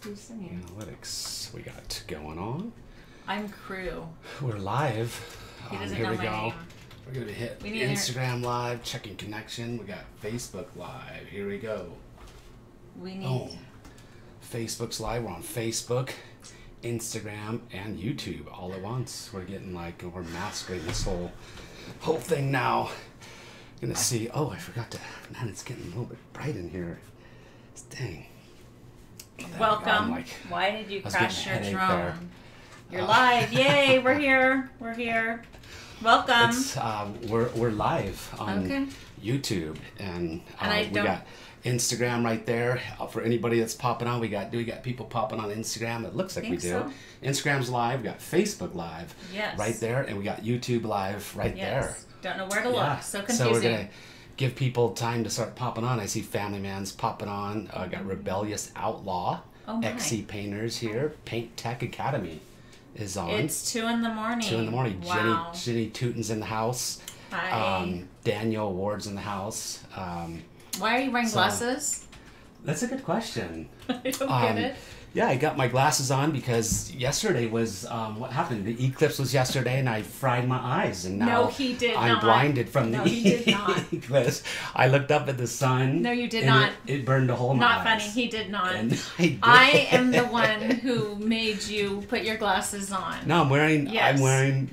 do singing. Analytics we got going on. I'm crew. We're live. He doesn't Here know we my go. name. We're going to hit We need Instagram Live, checking connection. We got Facebook Live. Here we go. We need... Oh, Facebook's live. We're on Facebook, Instagram, and YouTube all at once. We're getting like, we're mastering this whole thing now. Gonna see. Oh, I forgot to. Man, it's getting a little bit bright in here. Dang. Welcome. Why did you crash your drone? There. You're live. Yay, we're here. We're here. Welcome. It's, we're live on YouTube, and we got Instagram right there. For anybody that's popping on, we got people popping on Instagram. It looks like we do. So. Instagram's live. We got Facebook Live right there, and we got YouTube Live right there. Don't know where to look. So confusing. So we're gonna give people time to start popping on. I see Family Man's popping on. I got Rebellious Outlaw. XC Painters here. Paint Tech Academy is on. It's 2 in the morning. 2 in the morning. Wow. Jenny Tootin's in the house. Hi. Daniel Ward's in the house. Why are you wearing glasses? That's a good question. I don't get it. Yeah, I got my glasses on because yesterday was, what happened? The eclipse was yesterday and I fried my eyes and now I'm blinded from the eclipse. I looked up at the sun. No, you did not. It burned a hole in my eyes. Not funny. He did not. And I am the one who made you put your glasses on. No, I'm wearing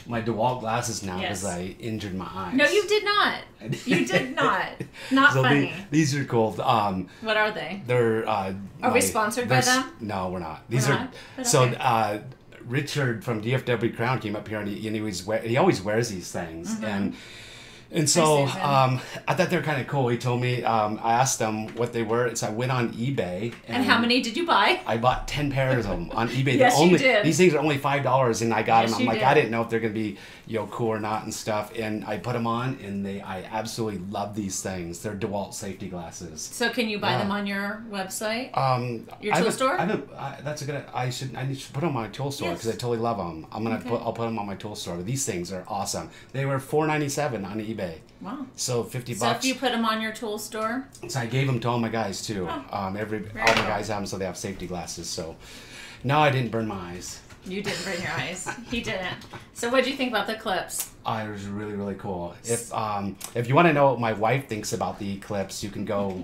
my DeWalt glasses now because I injured my eyes. No, you did not. You did not. Not so funny. These are cool. What are they? They're. Are we sponsored by them? No, we're not. These are. So Richard from DFW Crown came up here and he always wears these things and so I thought they were kind of cool. He told me, I asked him what they were. So I went on eBay. And how many did you buy? I bought 10 pairs of them on eBay. Yes, you did. These things are only $5 and I got them. I'm like, I didn't know if they're going to be cool or not and stuff. And I put them on and I absolutely love these things. They're DeWalt safety glasses. So can you buy them on your website? Your tool tool store? That's a good. I should put them on my tool store because I totally love them. I'll put them on my tool store. But these things are awesome. They were $4.97 on eBay. Wow. So $50. So if you put them on your tool store? So I gave them to all my guys too. All my guys have them, so they have safety glasses. So no, I didn't burn my eyes. You didn't burn your eyes. He didn't. So what do you think about the eclipse? It was really, really cool. If you want to know what my wife thinks about the eclipse, you can go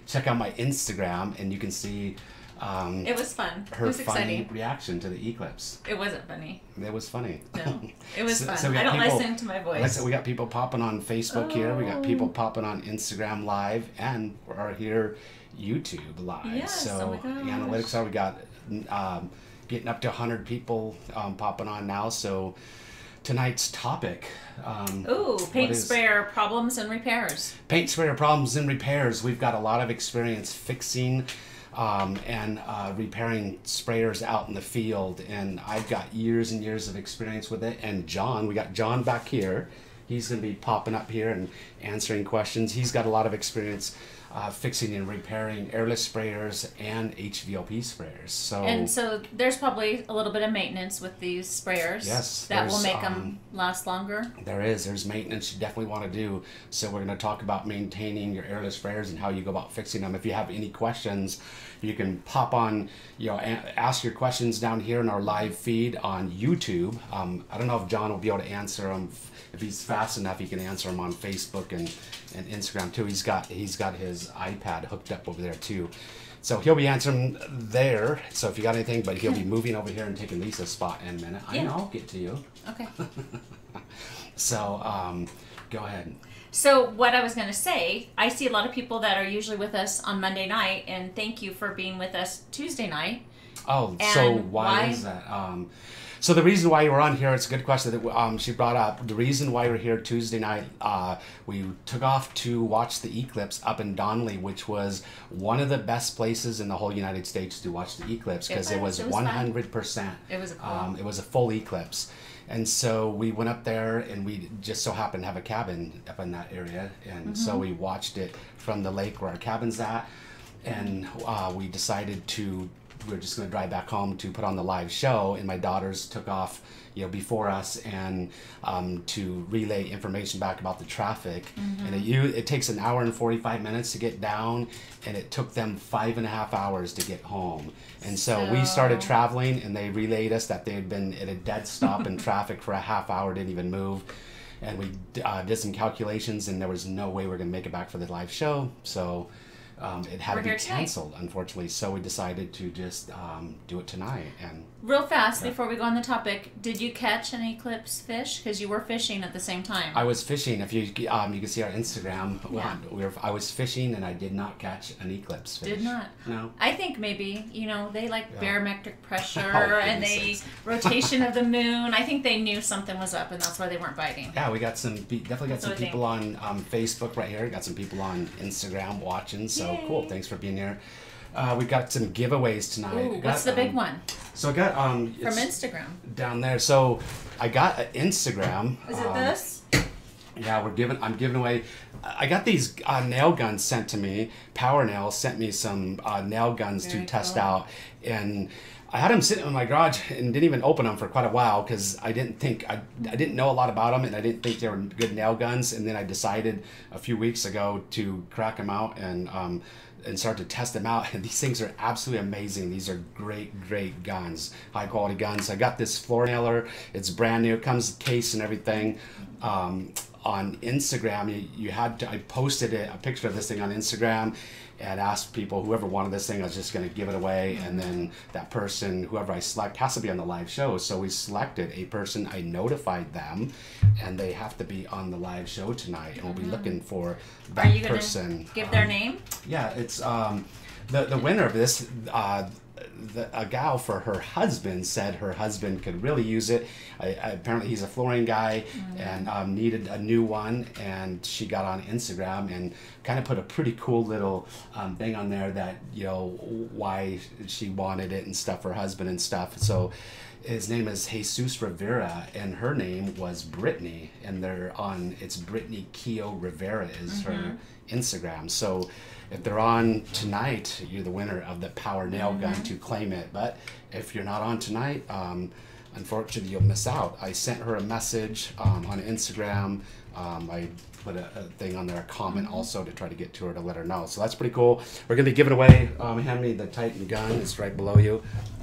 check out my Instagram and you can see it was fun. Her it was exciting. funny reaction to the eclipse. It wasn't funny. It was funny. No, it was fun. So I don't listen to my voice. Like I said, we got people popping on Facebook here. We got people popping on Instagram Live, and we're here YouTube Live. Yes, so oh my gosh. the analytics are we got getting up to 100 people popping on now. So tonight's topic. Paint sprayer problems and repairs. Paint sprayer problems and repairs. We've got a lot of experience fixing and repairing sprayers out in the field, and I've got years and years of experience with it. And we got John back here. He's going to be popping up here and answering questions. He's got a lot of experience fixing and repairing airless sprayers and HVLP sprayers. So there's probably a little bit of maintenance with these sprayers. Yes, that will make them last longer. There's maintenance you definitely want to do. So we're going to talk about maintaining your airless sprayers and how you go about fixing them. If you have any questions, you can pop on, ask your questions down here in our live feed on YouTube. I don't know if John will be able to answer them. If he's fast enough, he can answer them on Facebook and Instagram too. He's got his iPad hooked up over there too. So he'll be answering there. So if you got anything, but he'll be moving over here and taking Lisa's spot in a minute. I know, I'll get to you. Okay. So go ahead. So what I was going to say, I see a lot of people that are usually with us on Monday night, and thank you for being with us Tuesday night. Oh, so why is that? So the reason why you were on here, it's a good question that she brought up. The reason why we're here Tuesday night, we took off to watch the eclipse up in Donnelly, which was one of the best places in the whole United States to watch the eclipse because it was 100%. It was cool. It was a full eclipse. And so we went up there and we just so happened to have a cabin up in that area. And so we watched it from the lake where our cabin's at. and we decided to. We were just going to drive back home to put on the live show, and my daughters took off, before us, and to relay information back about the traffic. And it takes an hour and 45 minutes to get down, and it took them 5.5 hours to get home. And so we started traveling, and they relayed us that they had been at a dead stop in traffic for a half hour, didn't even move. And we did some calculations, and there was no way we were going to make it back for the live show. So it had to be canceled, unfortunately. So we decided to just do it tonight. And real fast, before we go on the topic, did you catch an eclipse fish? Because you were fishing at the same time. I was fishing. If you can see our Instagram, I was fishing, and I did not catch an eclipse fish. Did not? No. I think maybe, they like barometric pressure and the rotation of the moon. I think they knew something was up, and that's why they weren't biting. Yeah, we got definitely got some people on Facebook right here. Got some people on Instagram watching. So cool. Thanks for being here. We got some giveaways tonight. Ooh, what's the big one? So I got from Instagram down there. So I got an Instagram. Is it this? Yeah, I'm giving away. I got these nail guns sent to me. Power Nails sent me some nail guns to test out, and I had them sitting in my garage and didn't even open them for quite a while because I didn't think I didn't know a lot about them, and I didn't think they were good nail guns. And then I decided a few weeks ago to crack them out and start to test them out. And these things are absolutely amazing. These are great guns, high quality guns. I got this floor nailer. It's brand new. It comes case and everything. On Instagram, I posted a picture of this thing on Instagram and asked people, whoever wanted this thing, I was just going to give it away. And then that person, whoever I select, has to be on the live show. So we selected a person. I notified them, and they have to be on the live show tonight. And we'll be looking for that person. Are you going to give their name? Yeah, it's the winner of this. A gal for her husband said her husband could really use it. Apparently he's a flooring guy and needed a new one, and she got on Instagram and kind of put a pretty cool little thing on there that why she wanted it and stuff, her husband and stuff. So his name is Jesus Rivera, and her name was Brittany, and it's Brittany Keo Rivera is her Instagram. So if they're on tonight, you're the winner of the Power Nail Gun to claim it. But if you're not on tonight, unfortunately, you'll miss out. I sent her a message on Instagram. I put a thing on there, a comment also, to try to get to her to let her know. So that's pretty cool. We're going to be giving away, hand me the Titan gun. It's right below you.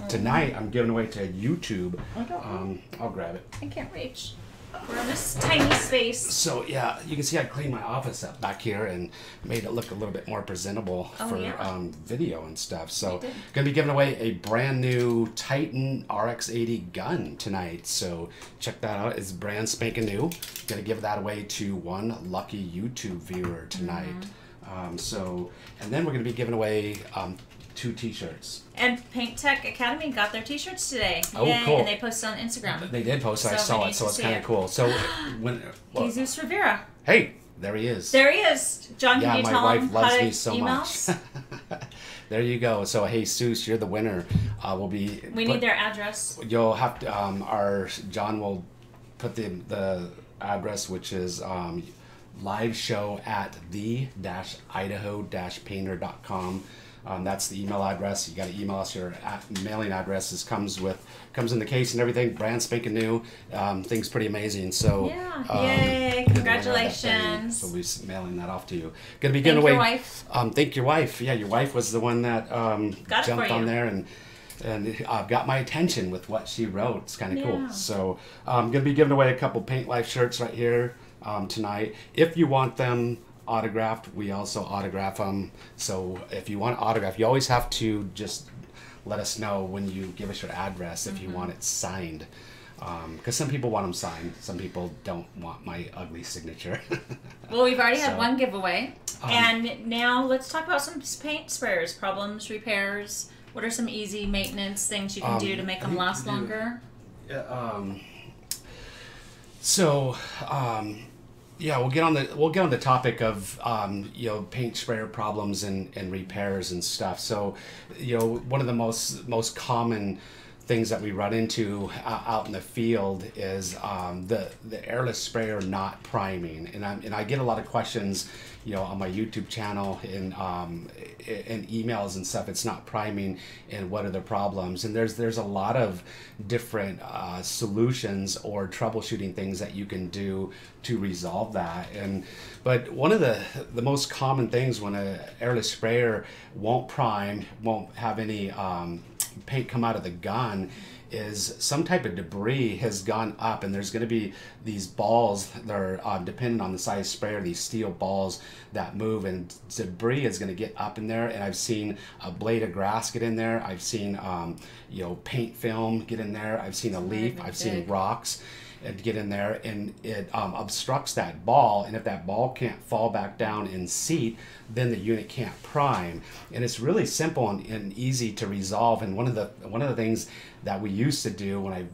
Tonight, I'm giving away to YouTube. I'll grab it. I can't reach. We're in this tiny space. So yeah, you can see I cleaned my office up back here and made it look a little bit more presentable for video and stuff. So gonna be giving away a brand new Titan RX-80 gun tonight. So check that out. It's brand spanking new. Gonna give that away to one lucky YouTube viewer tonight. And then we're gonna be giving away 2 t-shirts. And Paint Tech Academy got their t-shirts today. Oh, yay, cool. And they posted on Instagram. They did post it. I saw it, so it's kind of cool. So Jesus Rivera. Hey, there he is. There he is. John, can you tell him how to email us? There you go. So, Jesus, you're the winner. We need their address. You'll have to, John will put the address, which is live show at the-idaho-painter.com. That's the email address. You got to email us. Your mailing address comes in the case and everything, brand spanking new. Thing's pretty amazing. So yay! Congratulations. So we'll be mailing that off to you. Gonna be giving away. Thank your wife. Thank your wife. Yeah, your wife was the one that jumped on there and got my attention with what she wrote. It's kind of cool. So I'm gonna be giving away a couple Paint Life shirts right here tonight. If you want them autographed, we also autograph them. So if you want autograph, you always have to just let us know when you give us your address if you want it signed, because some people want them signed, some people don't want my ugly signature. Well, we've already had one giveaway, and now let's talk about some paint sprayers, problems, repairs. What are some easy maintenance things you can do to make them last longer? Yeah, we'll get on the topic of paint sprayer problems and repairs and stuff. So one of the most common things that we run into out in the field is the airless sprayer not priming, and I get a lot of questions, you know, on my YouTube channel and emails and stuff. It's not priming, and what are the problems? And there's a lot of different solutions or troubleshooting things that you can do to resolve that. But one of the most common things when an airless sprayer won't prime, won't have any paint come out of the gun, is some type of debris has gone up, and there's going to be these balls that are depending on the size sprayer, these steel balls that move, and debris is going to get up in there. And I've seen a blade of grass get in there. I've seen you know, paint film get in there. I've seen a leaf. I've seen rocks and get in there, and it obstructs that ball, and if that ball can't fall back down and seat, then the unit can't prime. And it's really simple and easy to resolve. And one of the things that we used to do when I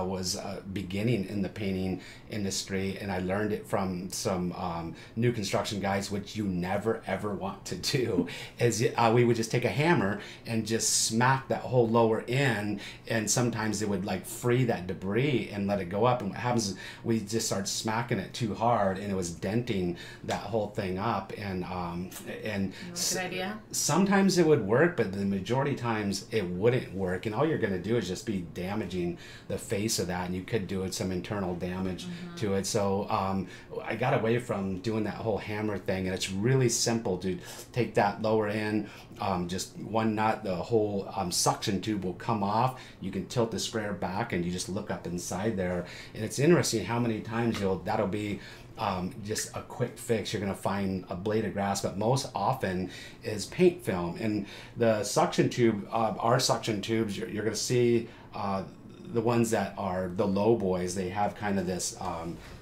was beginning in the painting industry, and I learned it from some new construction guys, which you never ever want to do, is we would just take a hammer and just smack that whole lower end, and sometimes it would like free that debris and let it go up. And what happens is we just start smacking it too hard, and it was denting that whole thing up. And good idea. Sometimes it would work, but the majority of times it wouldn't work, and all you're going to do is just be damaging the face of that, and you could do it some internal damage to it. So I got away from doing that whole hammer thing, and it's really simple to take that lower end, just one nut, the whole suction tube will come off. You can tilt the sprayer back, and you just look up inside there, and it's interesting how many times that'll be just a quick fix. You're going to find a blade of grass, but most often is paint film. And the suction tube, our suction tubes, you're going to see the ones that are the low boys, they have kind of this,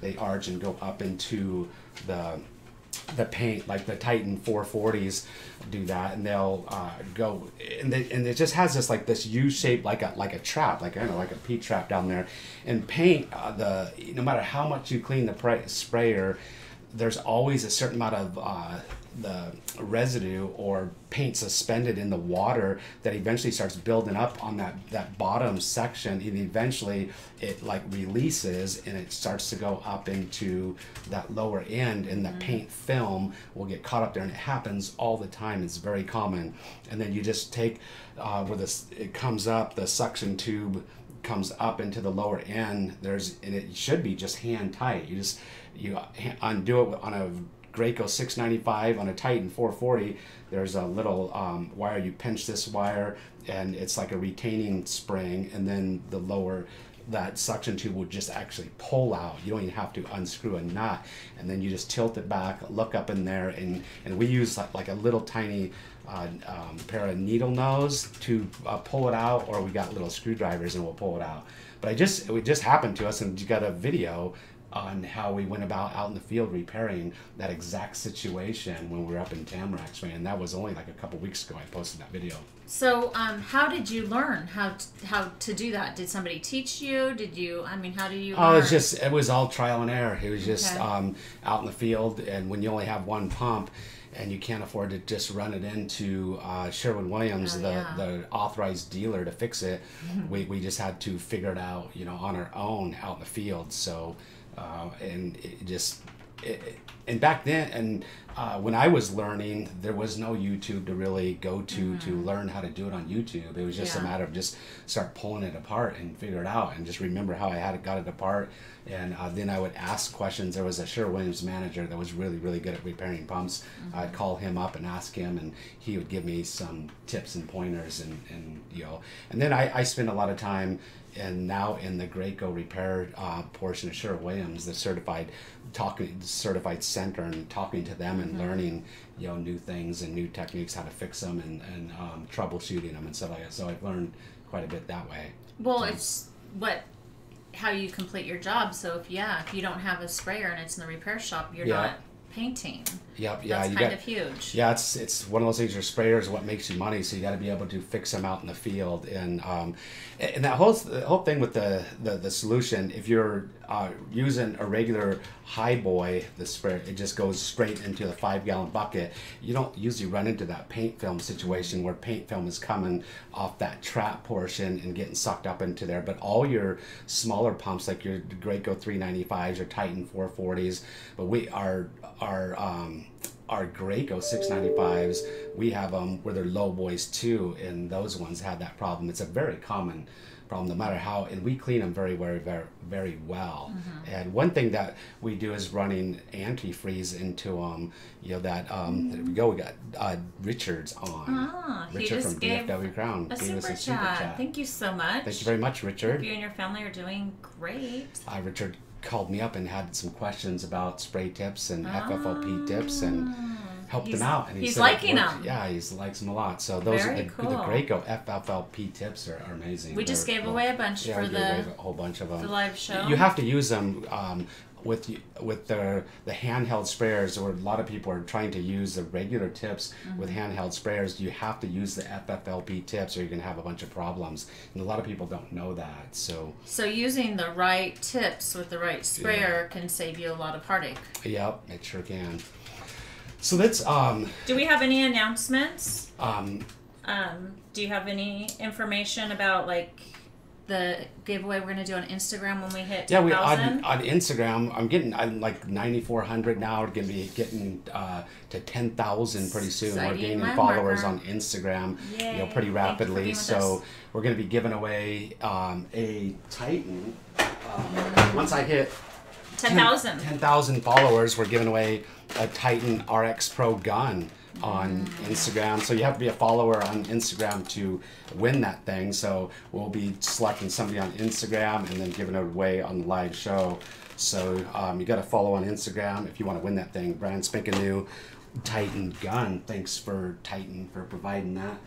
they arch and go up into the paint, like the Titan 440s do that, and they'll go, and it just has this U shape, like a trap, like, I don't know, like a P trap down there. And paint, no matter how much you clean the sprayer, there's always a certain amount of the residue or paint suspended in the water that eventually starts building up on that bottom section, and eventually it like releases and it starts to go up into that lower end, and the paint film will get caught up there, and it happens all the time. It's very common. And then you just take where it comes up, the suction tube comes up into the lower end, and it should be just hand tight. You undo it on a Graco 695 on a Titan 440. There's a little wire. You pinch this wire, and it's like a retaining spring, and then that suction tube will just actually pull out. You don't even have to unscrew a nut, and then you just tilt it back, look up in there, and we use like a little tiny pair of needle nose to pull it out, or we got little screwdrivers and we'll pull it out. But it just happened to us, and you got a video on how we went about out in the field repairing that exact situation when we were up in Tamarack, and that was only like a couple weeks ago I posted that video. So how did you learn how to do that? Did somebody teach you? How do you learn? It was all trial and error. It was just out in the field, and when you only have one pump and you can't afford to just run it into Sherwin-Williams, the authorized dealer to fix it, we just had to figure it out, on our own out in the field. So and back then, and when I was learning, there was no YouTube to really go to learn how to do it on YouTube. It was just a matter of just start pulling it apart and figure it out, and just remember how I got it apart. And then I would ask questions. There was a Sherwin-Williams manager that was really, really good at repairing pumps. I'd call him up and ask him, and he would give me some tips and pointers, and then I spend a lot of time now in the Graco repair portion of Sherwin-Williams, the certified center, and talking to them and learning new things and new techniques, how to fix them, and troubleshooting them and stuff like that. So I've learned quite a bit that way. Well, it's how you complete your job. So if you don't have a sprayer and it's in the repair shop, you're not painting. Yep, yeah, that's kind of huge. Yeah, it's one of those things. Your sprayer is what makes you money, so you got to be able to fix them out in the field, and that whole thing with the solution. If you're using a regular high boy, the sprayer, it just goes straight into the 5-gallon bucket. You don't usually run into that paint film situation where paint film is coming off that trap portion and getting sucked up into there. But all your smaller pumps, like your Graco 395s or Titan 440s, but our Graco 695s, we have them where they're low boys too, and those ones have that problem. It's a very common problem, no matter how, and we clean them very, very, very, very well. And one thing that we do is running antifreeze into them. There we go. We got Richard's on. Richard from DFW Crown gave us a super chat. Thank you so much. Thank you very much, Richard. Hope you and your family are doing great. Richard called me up and had some questions about spray tips and FFLP tips and helped him out. And he's liking them. Yeah, he likes them a lot. So those are the Graco FFLP tips are amazing. We just gave away a bunch for a whole bunch of them. The live show. You have to use them with the handheld sprayers, or a lot of people are trying to use the regular tips with handheld sprayers. You have to use the FFLP tips or you're going to have a bunch of problems, and a lot of people don't know that. So using the right tips with the right sprayer can save you a lot of heartache. Yep, it sure can. So that's do we have any announcements? Do you have any information about like the giveaway we're going to do on Instagram when we hit 10,000? On Instagram, I'm like 9,400 now. We're going to be getting to 10,000 pretty soon. We're gaining followers on Instagram, pretty rapidly. So we're going to be giving away a Titan. Once I hit 10,000 followers, we're giving away a Titan RX Pro gun on Instagram. So you have to be a follower on Instagram to win that thing. So we'll be selecting somebody on Instagram and then giving it away on the live show. So you got to follow on Instagram if you want to win that thing. Brand spanking new Titan gun. Thanks for Titan for providing that.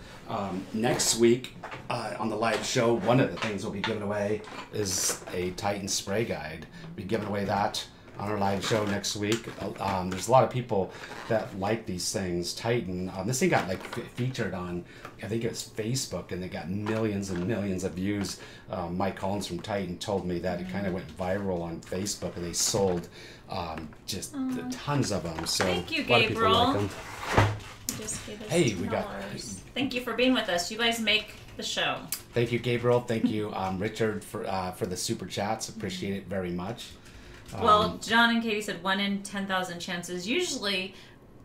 Next week on the live show, one of the things we'll be giving away is a Titan spray guide. We'll be giving away that on our live show next week. There's a lot of people that like these things. Titan, this thing got like featured on, I think it was Facebook, and they got millions and millions of views. Mike Collins from Titan told me that it kind of went viral on Facebook, and they sold just tons of them. So thank you, Gabriel. A lot of people like them. Just gave us hey, we got. Thank you for being with us. You guys make the show. Thank you, Gabriel. Thank you, Richard, for the super chats. Appreciate it very much. Well, John and Katie said 1 in 10,000 chances. Usually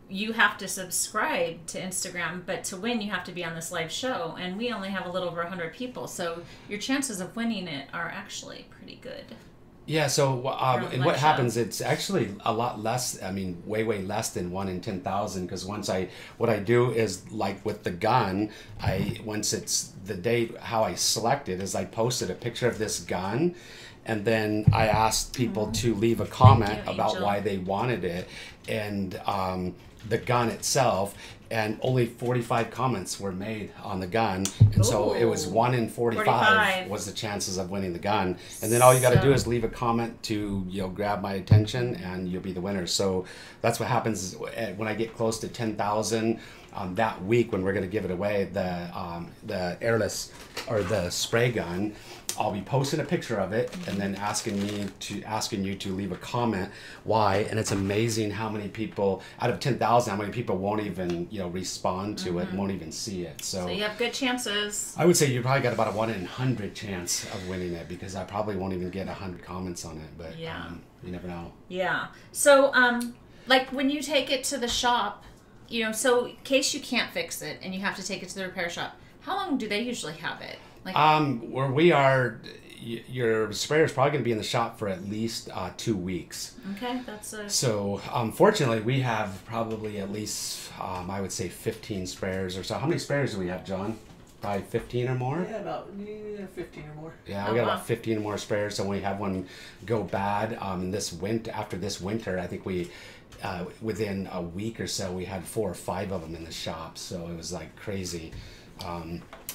you have to subscribe to Instagram, but to win you have to be on this live show, and we only have a little over 100 people, so your chances of winning it are actually pretty good. Yeah, so and what happens, it's actually a lot less, I mean, way less than 1 in 10,000, because what I do is, like with the gun, once it's the day, how I select it is I posted a picture of this gun, and then I asked people to leave a comment about why they wanted it, and the gun itself, and only 45 comments were made on the gun, and so it was 1 in 45 was the chances of winning the gun. And then all you got to do is leave a comment to grab my attention, and you'll be the winner. So that's what happens when I get close to 10,000 that week, when we're going to give it away, the Airless or the spray gun. I'll be posting a picture of it and then asking you to leave a comment why. And it's amazing how many people out of 10,000, how many people won't even respond to it, won't even see it. So you have good chances. I would say you probably got about a 1 in 100 chance of winning it, because I probably won't even get 100 comments on it. But you never know. Yeah. So like when you take it to the shop, so in case you can't fix it and you have to take it to the repair shop, how long do they usually have it? Where we are, your sprayer is probably going to be in the shop for at least 2 weeks. Okay, that's a... So, fortunately, we have probably at least, I would say 15 sprayers or so. How many sprayers do we have, John? Probably 15 or more? Yeah, about 15 or more. Yeah, we got about 15 or more sprayers. So when we have one go bad, after this winter, I think we... within a week or so, we had 4 or 5 of them in the shop. So it was like crazy.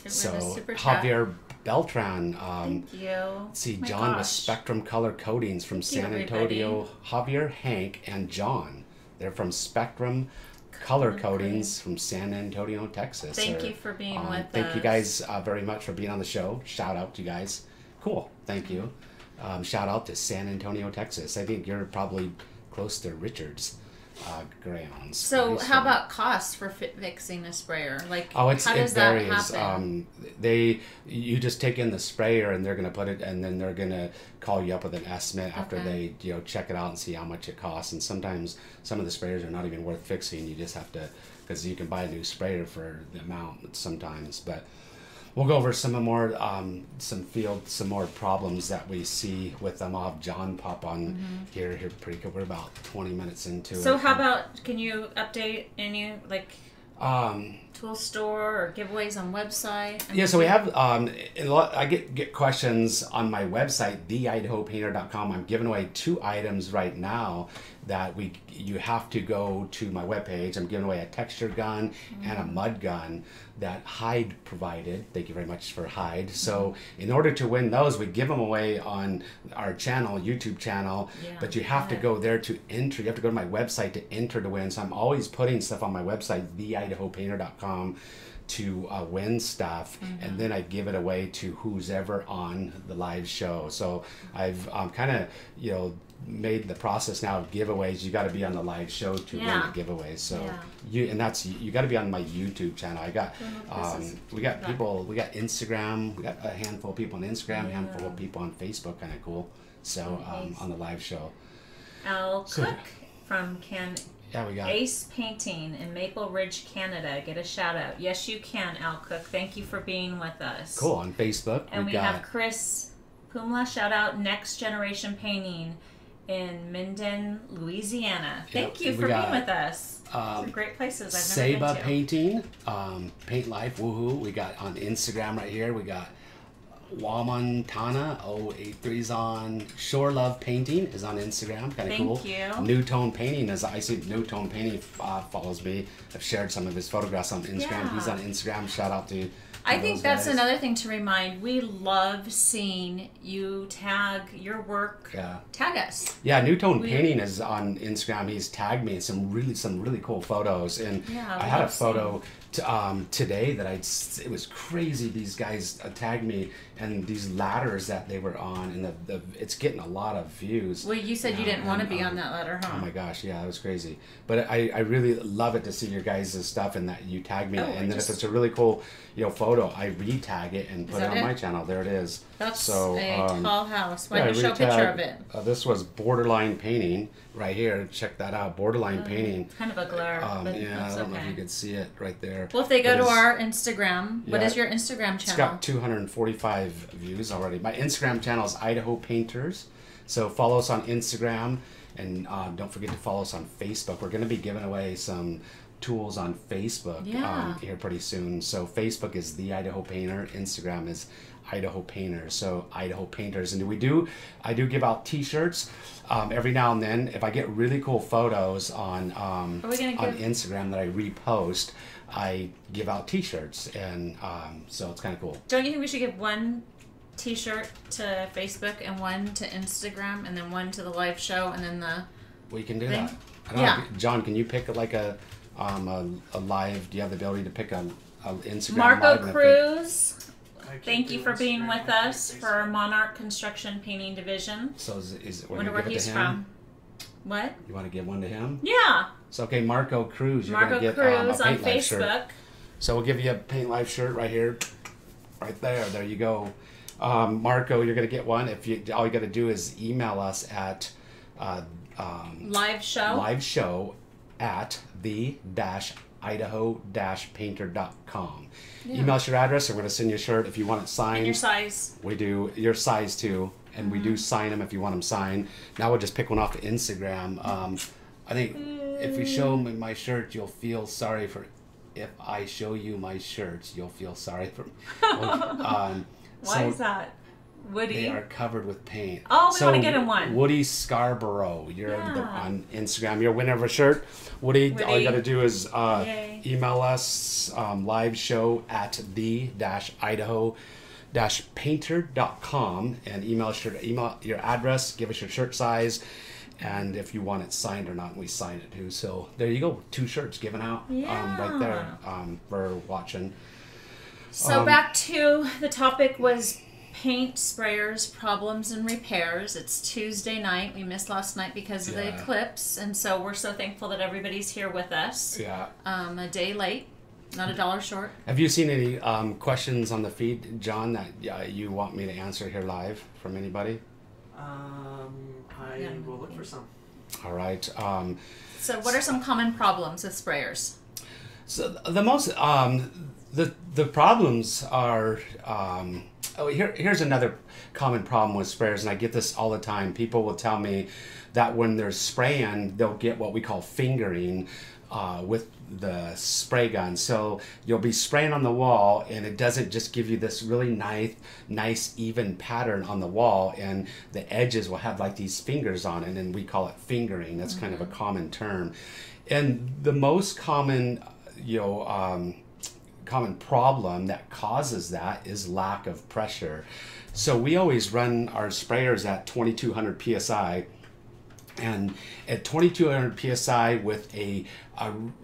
So Javier Beltran, thank you. Let's see, John with Spectrum Color Coatings from San Antonio. Javier, Hank, and John. They're from Spectrum Color Coatings from San Antonio, Texas. Thank you for being with us. Thank you guys very much for being on the show. Shout out to you guys. Cool. Thank you. Shout out to San Antonio, Texas. I think you're probably close to Richard's grounds. So how about cost for fixing a sprayer? Like, how does it varies. that happen? You just take in the sprayer and they're going to put it, and then they're going to call you up with an estimate after they check it out and see how much it costs. And sometimes some of the sprayers are not even worth fixing. You just have to, because you can buy a new sprayer for the amount sometimes. But we'll go over some more problems that we see with them. I'll have John pop on here pretty good. We're about 20 minutes into it. So how about, can you update any tool store or giveaways on website? Yeah, so we have I get questions on my website, theidahopainter.com. I'm giving away 2 items right now that you have to go to my webpage. I'm giving away a texture gun and a mud gun that Hyde provided. Thank you very much for Hyde. So in order to win those, we give them away on our channel, YouTube channel, but you have to go there to enter. You have to go to my website to enter to win. So I'm always putting stuff on my website, theidahopainter.com, to win stuff, and then I give it away to who's ever on the live show. So I've kind of made the process now of giveaways. You got to be on the live show to win the giveaways. So you got to be on my YouTube channel. I got we got Instagram. We got a handful of people on Instagram, a handful of people on Facebook. Kind of cool. So on the live show. Al Cook from we got Ace Painting in Maple Ridge, Canada. Get a shout out. Yes, you can, Al Cook. Thank you for being with us. Cool. On Facebook. And we have Chris Pumla. Shout out Next Generation Painting in Minden, Louisiana. Thank you for being with us. Some great places I've never been to. Saba Painting, Paint Life, woohoo. We got on Instagram right here. We got Wamantana 083's on Shore Love Painting is on Instagram. Kind of cool. Thank you. New Tone Painting I see New Tone Painting follows me. I've shared some of his photographs on Instagram. Yeah. He's on Instagram. Shout out to I think that's another thing to remind. We love seeing you tag your work. Yeah. Tag us. Yeah, New Tone Painting is on Instagram. He's tagged me in some really cool photos. And I had a photo today that it was crazy. These guys tagged me, and these ladders that they were on, and it's getting a lot of views. Well, you said you didn't want to be on that ladder, huh? Oh my gosh, yeah, it was crazy. But I really love it to see your guys' stuff, and that you tag me. And then if it's a really cool photo, I re-tag it and put it on my channel. There it is. That's a tall house. Why don't you show a picture of it? This was Borderline Painting right here. Check that out. Borderline Painting. Kind of a glare. But I don't know if you can see it right there. Well, if they go to our Instagram, what is your Instagram channel? It's got 245 views already. My Instagram channel is Idaho Painters. So follow us on Instagram, and don't forget to follow us on Facebook. We're going to be giving away some tools on Facebook here pretty soon. So Facebook is The Idaho Painter. Instagram is Idaho Painters. So Idaho Painters. And I do give out t-shirts every now and then. If I get really cool photos on Instagram that I repost, I give out t-shirts, and so it's kind of cool. Don't you think we should give one t-shirt to Facebook and one to Instagram and then one to the live show and then we can do that. I don't know, John, can you pick like a live? Do you have the ability to pick a Instagram? Marco Cruz, thank you for being with us for Monarch Construction Painting Division. So is wonder where he's from. What? You want to give one to him? Yeah. So okay, Marco Cruz. You're Marco gonna get Cruz a on Paint Life Facebook. Shirt. So we'll give you a Paint Life shirt right here, right there. There you go. Marco, you're gonna get one. All you got to do is email us at live show at the-idaho-painter.com. Email us your address, and we're going to send you a shirt if you want it signed. And your size. We do your size too, and we do sign them if you want them signed. Now we'll just pick one off to Instagram. I think if you show me my shirt, you'll feel sorry for. If I show you my shirts, you'll feel sorry for. Why is that? Woody? They are covered with paint. Oh, we want to get him one. Woody Scarborough. You're on Instagram. You're a winner of a shirt. Woody, all you got to do is email us live show at the-idaho-painter.com and email your address, give us your shirt size, and if you want it signed or not, and we sign it too. So there you go, 2 shirts given out right there for watching. So back to the topic was paint sprayers, problems and repairs. It's Tuesday night. We missed last night because of the eclipse, and so we're so thankful that everybody's here with us. Yeah. A day late, not a dollar short. Have you seen any questions on the feed, John, that you want me to answer here live from anybody? I will look for some. All right. So what are some common problems with sprayers? So the most the problems are here's another common problem with sprayers, and I get this all the time. People will tell me that when they're spraying, they'll get what we call fingering with the spray gun. So you'll be spraying on the wall, and it doesn't just give you this really nice even pattern on the wall, and the edges will have like these fingers on it, and we call it fingering. That's kind of a common term. And the most common common problem that causes that is lack of pressure. So we always run our sprayers at 2200 psi, and at 2200 psi with a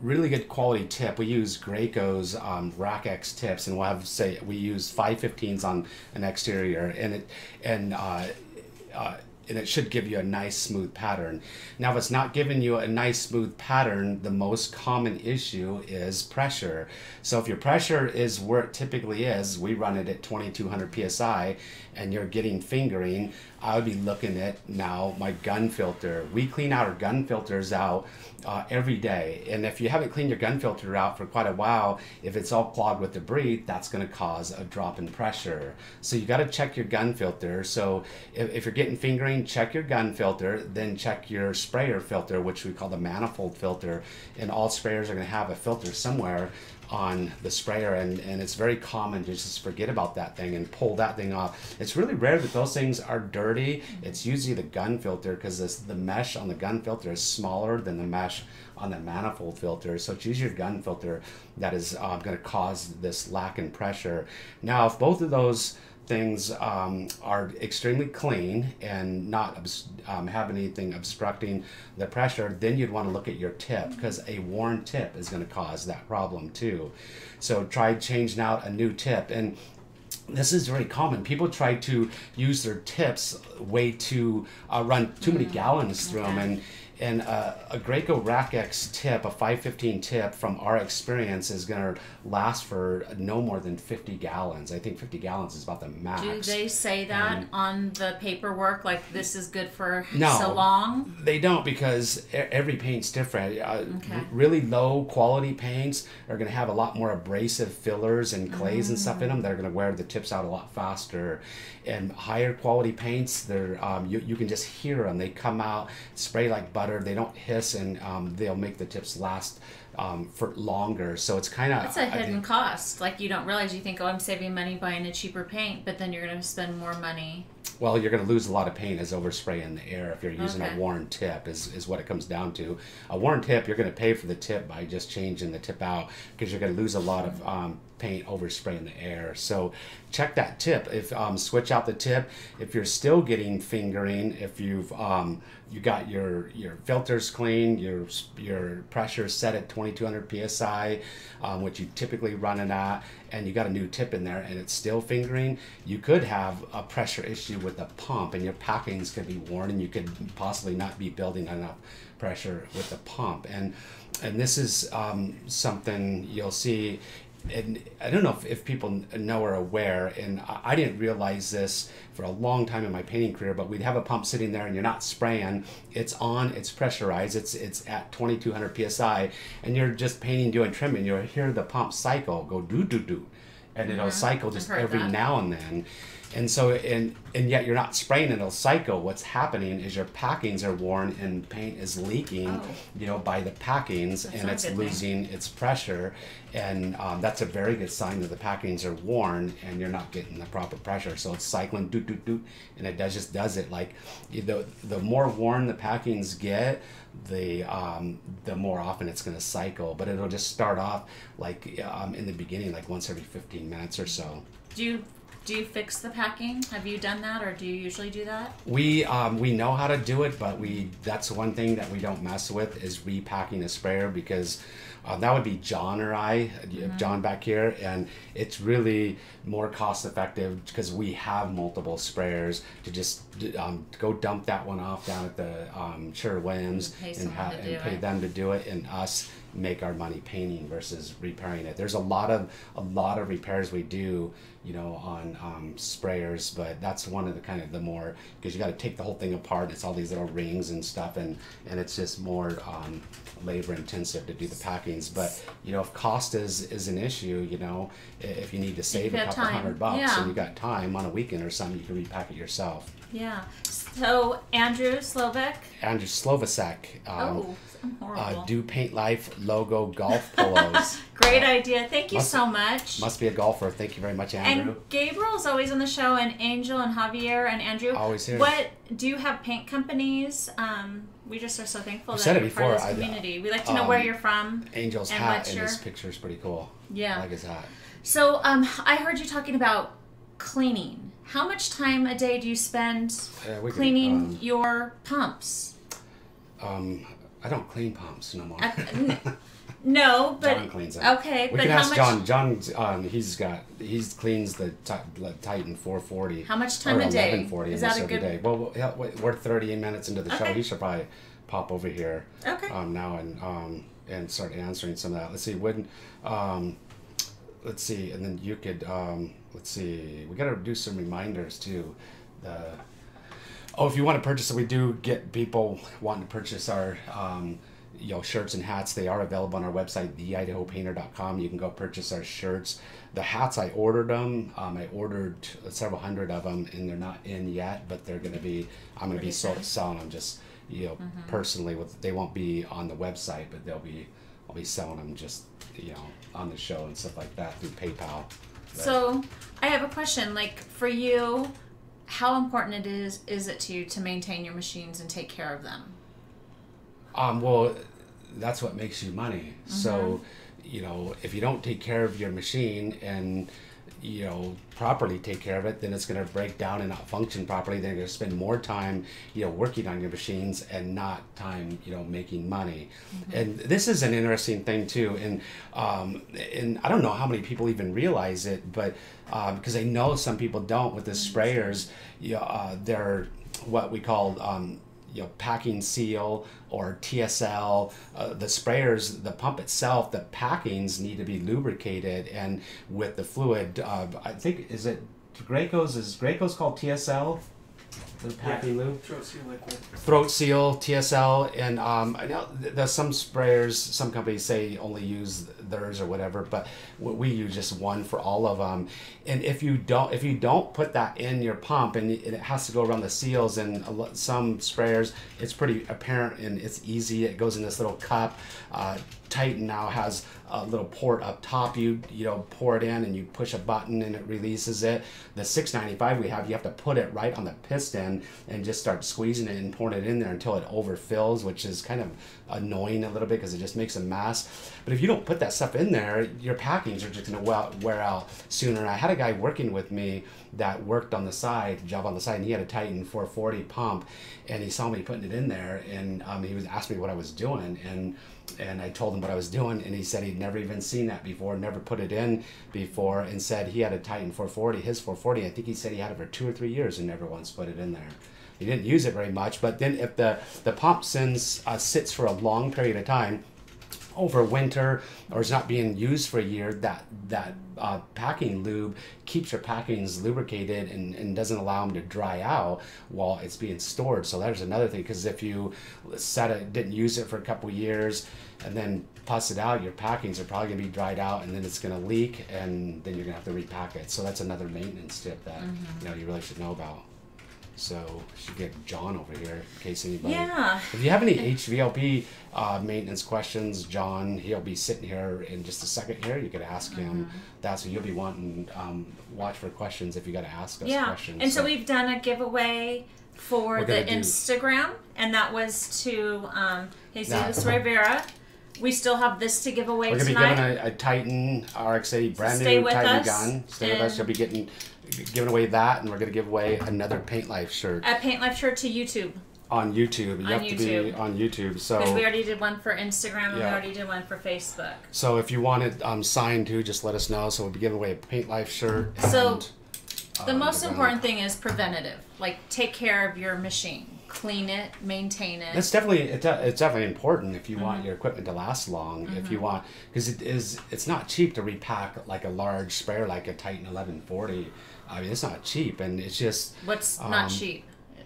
really good quality tip. We use Graco's Rack X tips, and we'll have, say, we use 515s on an exterior, and it should give you a nice smooth pattern. Now, if it's not giving you a nice smooth pattern, the most common issue is pressure. So if your pressure is where it typically is, we run it at 2200 psi, and you're getting fingering, I would be looking at now my gun filter. We clean out our gun filters out every day, and if you haven't cleaned your gun filter out for quite a while, if it's all clogged with debris, that's going to cause a drop in pressure. So you got to check your gun filter. So if you're getting fingering, check your gun filter, then check your sprayer filter, which we call the manifold filter, and all sprayers are going to have a filter somewhere on the sprayer, and it's very common to just forget about that thing and pull that thing off. It's really rare that those things are dirty. It's usually the gun filter, because the mesh on the gun filter is smaller than the mesh on the manifold filter. So it's usually your gun filter that is going to cause this lack in pressure. Now, if both of those things are extremely clean and not have anything obstructing the pressure, then you'd want to look at your tip, because a worn tip is going to cause that problem too. So try changing out a new tip. And this is very common. People try to use their tips run too many gallons through them, and a Graco Rack X tip, a 515 tip, from our experience, is going to last for no more than 50 gallons. I think 50 gallons is about the max. Do they say that on the paperwork, like this is good for no, so long? They don't, because every paint's different. Really low quality paints are going to have a lot more abrasive fillers and clays and stuff in them that are going to wear the tips out a lot faster. And higher quality paints, they're you can just hear them. They come out, spray like butter. They don't hiss, and they'll make the tips last for longer. So it's kind of... It's a hidden cost. Like, you don't realize. You think, oh, I'm saving money buying a cheaper paint, but then you're going to spend more money. Well, you're going to lose a lot of paint as overspray in the air if you're using a worn tip, is what it comes down to. A worn tip, you're going to pay for the tip by just changing the tip out, because you're going to lose a lot of paint overspray in the air. So check that tip. If switch out the tip. If you're still getting fingering, if you've you got your filters clean, your pressure set at 2200 psi, which you typically run it at, and you got a new tip in there and it's still fingering, you could have a pressure issue with the pump, and your packings could be worn, and you could possibly not be building enough pressure with the pump. And this is something you'll see. And I don't know if people know or aware, and I didn't realize this for a long time in my painting career, but we'd have a pump sitting there and you're not spraying, it's on, it's pressurized, it's at 2200 psi, and you're just painting, doing trimming, you'll hear the pump cycle go do, and it'll cycle just every now and then. And so, and yet you're not spraying, it'll cycle. What's happening is your packings are worn and paint is leaking, by the packings, and it's losing its pressure. And that's a very good sign that the packings are worn and you're not getting the proper pressure. So it's cycling, and it just does it. Like, the more worn the packings get, the more often it's going to cycle. But it'll just start off like in the beginning, like once every 15 minutes or so. Do you Do you fix the packing? Have you done that, or do you usually do that? We know how to do it, but that's one thing that we don't mess with is repacking a sprayer, because that would be John or I, John back here, and it's really more cost effective because we have multiple sprayers to just go dump that one off down at the Sherwin-Williams and pay them to do it, and us make our money painting versus repairing it. There's a lot of repairs we do, you know, on sprayers, but that's one of the kind of the more, because you got to take the whole thing apart. It's all these little rings and stuff, and it's just more labor intensive to do the packings. But you know, if cost is an issue, you know, if you need to save a couple $100 and you got time on a weekend or something, you can repack it yourself. Yeah. So Andrew Slovak. Andrew Slovacek. I'm horrible. Do Paint Life logo golf polos. Great idea. Thank you so much. Must be a golfer. Thank you very much, Andrew. And Gabriel's always on the show, and Angel and Javier and Andrew. Always here. What do you have paint companies? We just are so thankful that you're part of this community. We like to know where you're from. Angel's hat and his picture is pretty cool. Yeah. I like his hat. So I heard you talking about cleaning. How much time a day do you spend cleaning your pumps? I don't clean pumps no more. No, but John cleans them. Okay, we but can how ask much? John. He cleans the Titan 440. How much time a day? 1140 Is that a good day. Well, we're 30 minutes into the show. Okay. He should probably pop over here. Okay. Now and start answering some of that. Let's see when. Let's see, and then you could. Let's see. We got to do some reminders too. If you want to purchase it, we do get people wanting to purchase our shirts and hats. They are available on our website, theidahopainter.com. You can go purchase our shirts. The hats, I ordered them. I ordered several hundred of them, and they're not in yet, but they're going to be. I'm going to be selling them just personally. They won't be on the website, but I'll be selling them just on the show and stuff like that through PayPal. So I have a question. Like for you, how important is it to you to maintain your machines and take care of them? Well, that's what makes you money. So, if you don't take care of your machine and, properly take care of it, then it's going to break down and not function properly. Then you're going to spend more time, working on your machines and not time, making money. And this is an interesting thing too. And I don't know how many people even realize it, but because I know some people don't with the sprayers, they're what we call, packing seal or TSL. The sprayers, the pump itself, the packings need to be lubricated, and with the fluid, I think Graco's called TSL, the packing lube. Throat seal liquid. Throat seal, TSL, and I know there's some sprayers, some companies say only use theirs or whatever, but we use just one for all of them. And if you don't put that in your pump, and it has to go around the seals, and some sprayers, it's pretty apparent and it's easy. It goes in this little cup. Titan now has a little port up top. You pour it in and you push a button and it releases it. The 695 we have, you have to put it right on the piston and just start squeezing it and pouring it in there until it overfills, which is kind of annoying a little bit because it just makes a mess. But if you don't put that stuff in there, your packings are just going to wear out sooner. And I had a guy working with me that worked on the side, and he had a Titan 440 pump, and he saw me putting it in there, and he was asking me what I was doing, and I told him what I was doing, and he said he'd never even seen that before, never put it in before, and said he had a Titan 440, his 440, I think he said he had it for 2 or 3 years and never once put it in there. He didn't use it very much, but then if the pump sits for a long period of time, over winter, or is not being used for a year, that packing lube keeps your packings lubricated and doesn't allow them to dry out while it's being stored. So there's another thing, because if you didn't use it for a couple years and then puss it out, your packings are probably going to be dried out, and then it's going to leak, and then you're going to have to repack it. So that's another maintenance tip that you really should know about. So we should get John over here in case anybody. Yeah. If you have any HVLP maintenance questions, John, he'll be sitting here in just a second here. You could ask him that. So you'll be wanting watch for questions if you got to ask us questions. And so we've done a giveaway for the Instagram, and that was to Jesus Rivera. We still have this to give away We're going to be tonight. giving a Titan RX-80 brand stay new with Titan us, gun. Stay with us. You'll be giving away that, and we're going to give away another Paint Life shirt. A Paint Life shirt to YouTube. On YouTube. You have to be on YouTube. So because we already did one for Instagram and we Yeah. already did one for Facebook. So if you want it signed too, just let us know. So we'll be giving away a Paint Life shirt. So the most we're gonna- important thing is preventative. Like, take care of your machine. Clean it, maintain it. It's definitely important if you want your equipment to last long. If you want, because it's not cheap to repack like a large sprayer like a Titan 1140. I mean, it's not cheap, and it's just What's not cheap?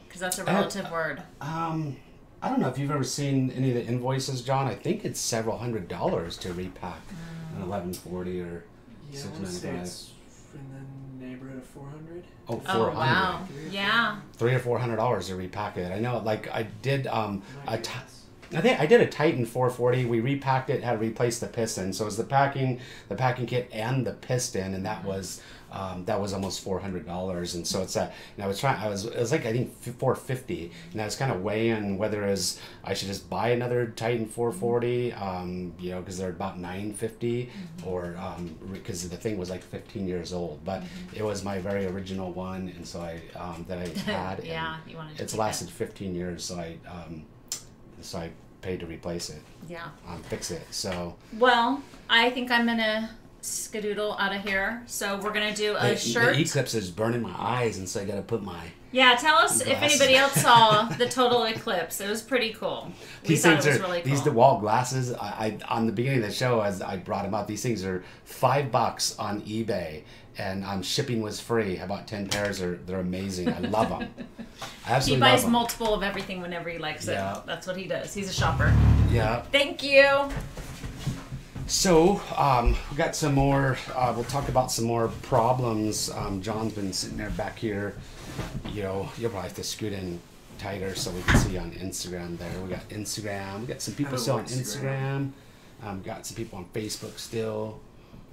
Because that's a relative word. I don't know if you've ever seen any of the invoices, John. I think it's several $100s to repack an 1140 or Yeah, I want to say 695. it's in the neighborhood of 400. Oh, Oh, 400. wow. Yeah. $300 or $400 to repack it. I know, like I did Might a be ti- less. I think I did a Titan 440. We repacked it, had to replace the piston. So it was the packing kit, and the piston, and that was almost $400. And so it's that. And it was like I think 450, and I was kind of weighing whether I should just buy another Titan 440, because they're about $950, or because the thing was like 15 years old. But it was my very original one, and so I had. Yeah, and you wanted to it's keep lasted it. 15 years, so I paid to replace it, Yeah. fix it. So Well, I think I'm going to skedoodle out of here. So we're going to do a shirt. the eclipse is burning my eyes, and so I got to put my. Yeah, tell us if Glasses. anybody else saw the total eclipse. It was pretty cool. We thought it was really cool. These DeWalt glasses. I on the beginning of the show, as I brought them up, these things are $5 on eBay, and shipping was free. About 10 pairs. They're amazing. I love them. I He absolutely buys love them. multiple of everything whenever he likes Yeah. it. That's what he does. He's a shopper. Yeah. Thank you. So, we got some more, we'll talk about some more problems. John's been sitting there back here. You'll probably have to scoot in tighter so we can see on Instagram there. We got Instagram. We got some people I don't still know on Instagram. Instagram. Got some people on Facebook still.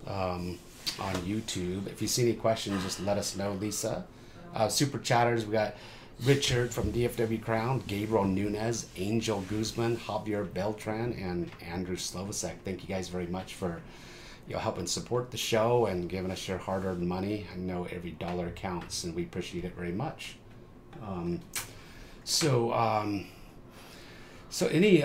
On YouTube. If you see any questions, just let us know, Lisa. Super chatters, we got Richard from DFW Crown, Gabriel Nunez, Angel Guzman, Javier Beltran, and Andrew Slovacek. Thank you guys very much for helping support the show and giving us your hard-earned money. I know every dollar counts, and we appreciate it very much. So any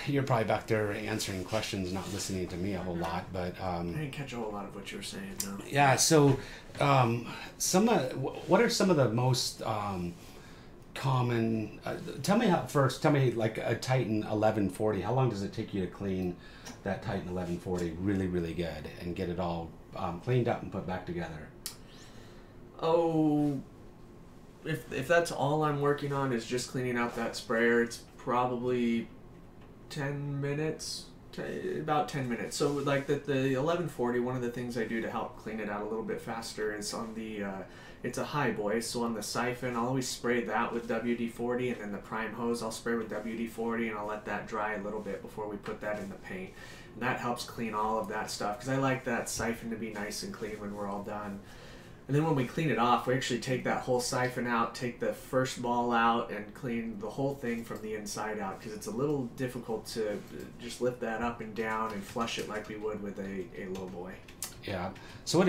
you're probably back there answering questions, not listening to me a whole lot, but I didn't catch a whole lot of what you were saying, no. yeah. So what are some of the most common? Tell me like a Titan 1140. How long does it take you to clean that Titan 1140 really, really good and get it all cleaned up and put back together? Oh, if that's all I'm working on is just cleaning out that sprayer, it's probably 10 minutes. About 10 minutes. So like the 1140, one of the things I do to help clean it out a little bit faster is on the it's a high boy, so on the siphon I'll always spray that with WD-40, and then the prime hose I'll spray with WD-40, and I'll let that dry a little bit before we put that in the paint, and that helps clean all of that stuff because I like that siphon to be nice and clean when we're all done. And then when we clean it off, we actually take that whole siphon out, take the first ball out, and clean the whole thing from the inside out, because it's a little difficult to just lift that up and down and flush it like we would with a low boy. Yeah. So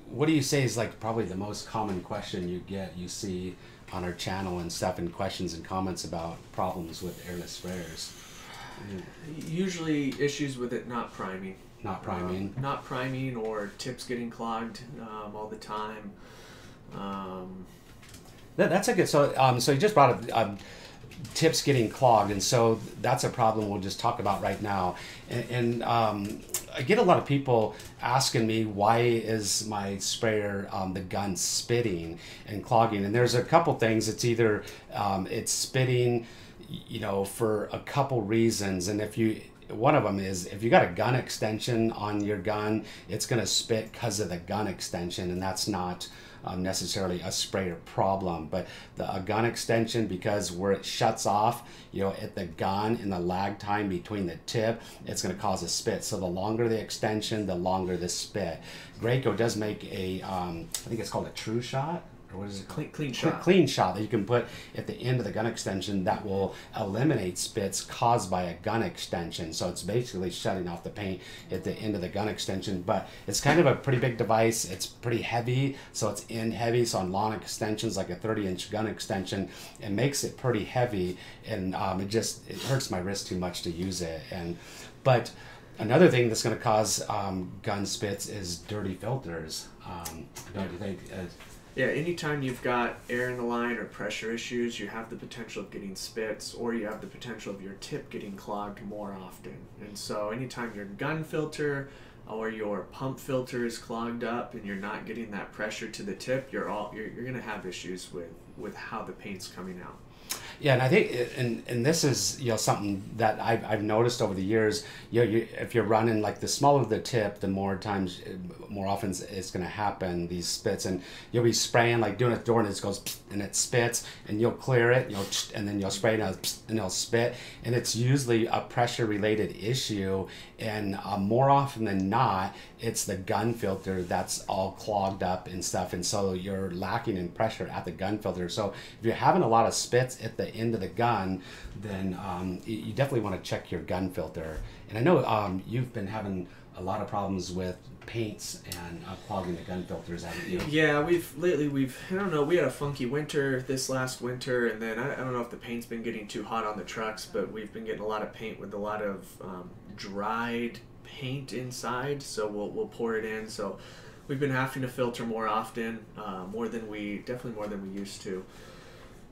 what do you say is like probably the most common question you see on our channel and stuff, and questions and comments about problems with airless sprayers? Usually issues with it not priming. Not priming. Not priming, or tips getting clogged all the time. That's a good. So you just brought up tips getting clogged, and so that's a problem we'll just talk about right now. And I get a lot of people asking me, why is my sprayer the gun spitting and clogging? And there's a couple things. It's either it's spitting, for a couple reasons, and one of them is if you got a gun extension on your gun, it's going to spit because of the gun extension, and that's not necessarily a sprayer problem. But a gun extension, because where it shuts off, at the gun and the lag time between the tip, it's going to cause a spit. So the longer the extension, the longer the spit. Graco does make I think it's called a True Shot. or what is it? Clean shot. Clean shot that you can put at the end of the gun extension that will eliminate spits caused by a gun extension. So it's basically shutting off the paint at the end of the gun extension. But it's kind of a pretty big device. It's pretty heavy, so it's end heavy. So on long extensions, like a 30-inch gun extension, it makes it pretty heavy, and it hurts my wrist too much to use it. But another thing that's going to cause gun spits is dirty filters. Don't you think? Yeah, anytime you've got air in the line or pressure issues, you have the potential of getting spits, or you have the potential of your tip getting clogged more often. And so anytime your gun filter or your pump filter is clogged up and you're not getting that pressure to the tip, you're going to have issues with how the paint's coming out. Yeah, and I think, and this is something that I've noticed over the years. If you're running, like, the smaller the tip, the more often it's going to happen, these spits, and you'll be spraying, like doing a door, and it goes and it spits, and you'll clear it, and then you'll spray it and it'll spit, and it's usually a pressure related issue, and more often than not, it's the gun filter that's all clogged up and stuff, and so you're lacking in pressure at the gun filter. So if you're having a lot of spits at the end of the gun, then you definitely want to check your gun filter. And I know you've been having a lot of problems with paints and clogging the gun filters, haven't you? Yeah, we've I don't know, we had a funky winter this last winter, and then I don't know if the paint's been getting too hot on the trucks, but we've been getting a lot of paint with a lot of dried paint inside, so we'll pour it in. So we've been having to filter more often, more than we used to.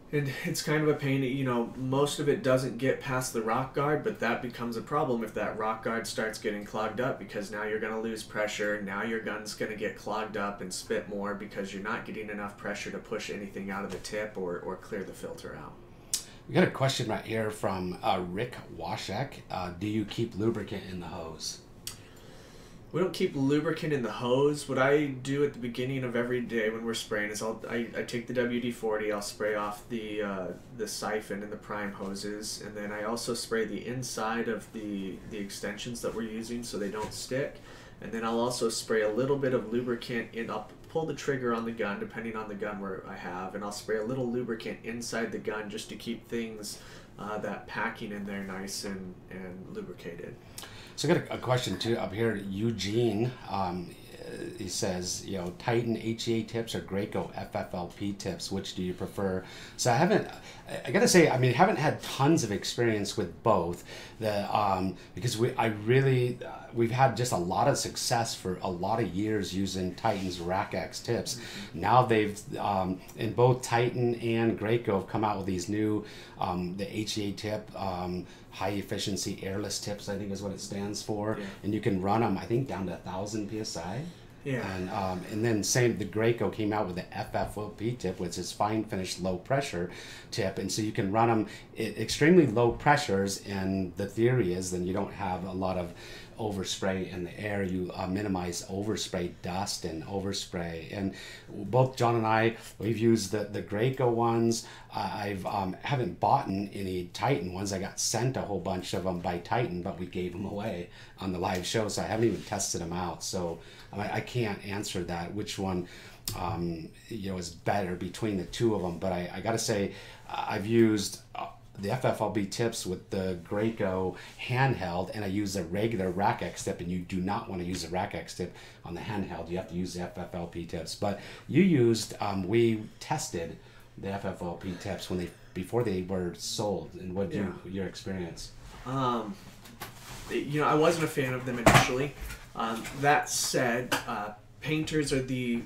And it's kind of a pain, most of it doesn't get past the rock guard, but that becomes a problem if that rock guard starts getting clogged up, because now you're going to lose pressure. Now your gun's going to get clogged up and spit more because you're not getting enough pressure to push anything out of the tip or clear the filter out. We got a question right here from Rick Washek. Do you keep lubricant in the hose? We don't keep lubricant in the hose. What I do at the beginning of every day when we're spraying is I take the WD-40, I'll spray off the siphon and the prime hoses, and then I also spray the inside of the extensions that we're using so they don't stick. And then I'll also spray a little bit of lubricant in. I'll pull the trigger on the gun depending on the gun where I have, and I'll spray a little lubricant inside the gun just to keep things, that packing in there, nice and lubricated. So I got a question too up here. Eugene, he says, Titan HEA tips or Graco FFLP tips, which do you prefer? So I gotta say, I haven't had tons of experience with both. Because we've had just a lot of success for a lot of years using Titan's Rack X tips. Mm-hmm. Now they've, in both Titan and Graco have come out with these new, the HEA tip, high efficiency airless tips, I think is what it stands for. Yeah. And you can run them, I think, down to 1,000 PSI. Yeah. And then the Graco came out with the FFLP tip, which is fine finish low pressure tip, and so you can run them at extremely low pressures, and the theory is then you don't have a lot of overspray in the air. You minimize overspray dust and overspray. And both John and I, we've used the Graco ones. I haven't bought any Titan ones. I got sent a whole bunch of them by Titan, but we gave them away on the live show, so I haven't even tested them out. So I can't answer that, which one is better between the two of them. But I got to say, I've used the FFLB tips with the Graco handheld, and I use the regular Rack X tip, and you do not want to use the Rack X tip on the handheld. You have to use the FFLP tips. But you used, we tested the FFLP tips before they were sold, and what your experience? I wasn't a fan of them initially. That said, painters are the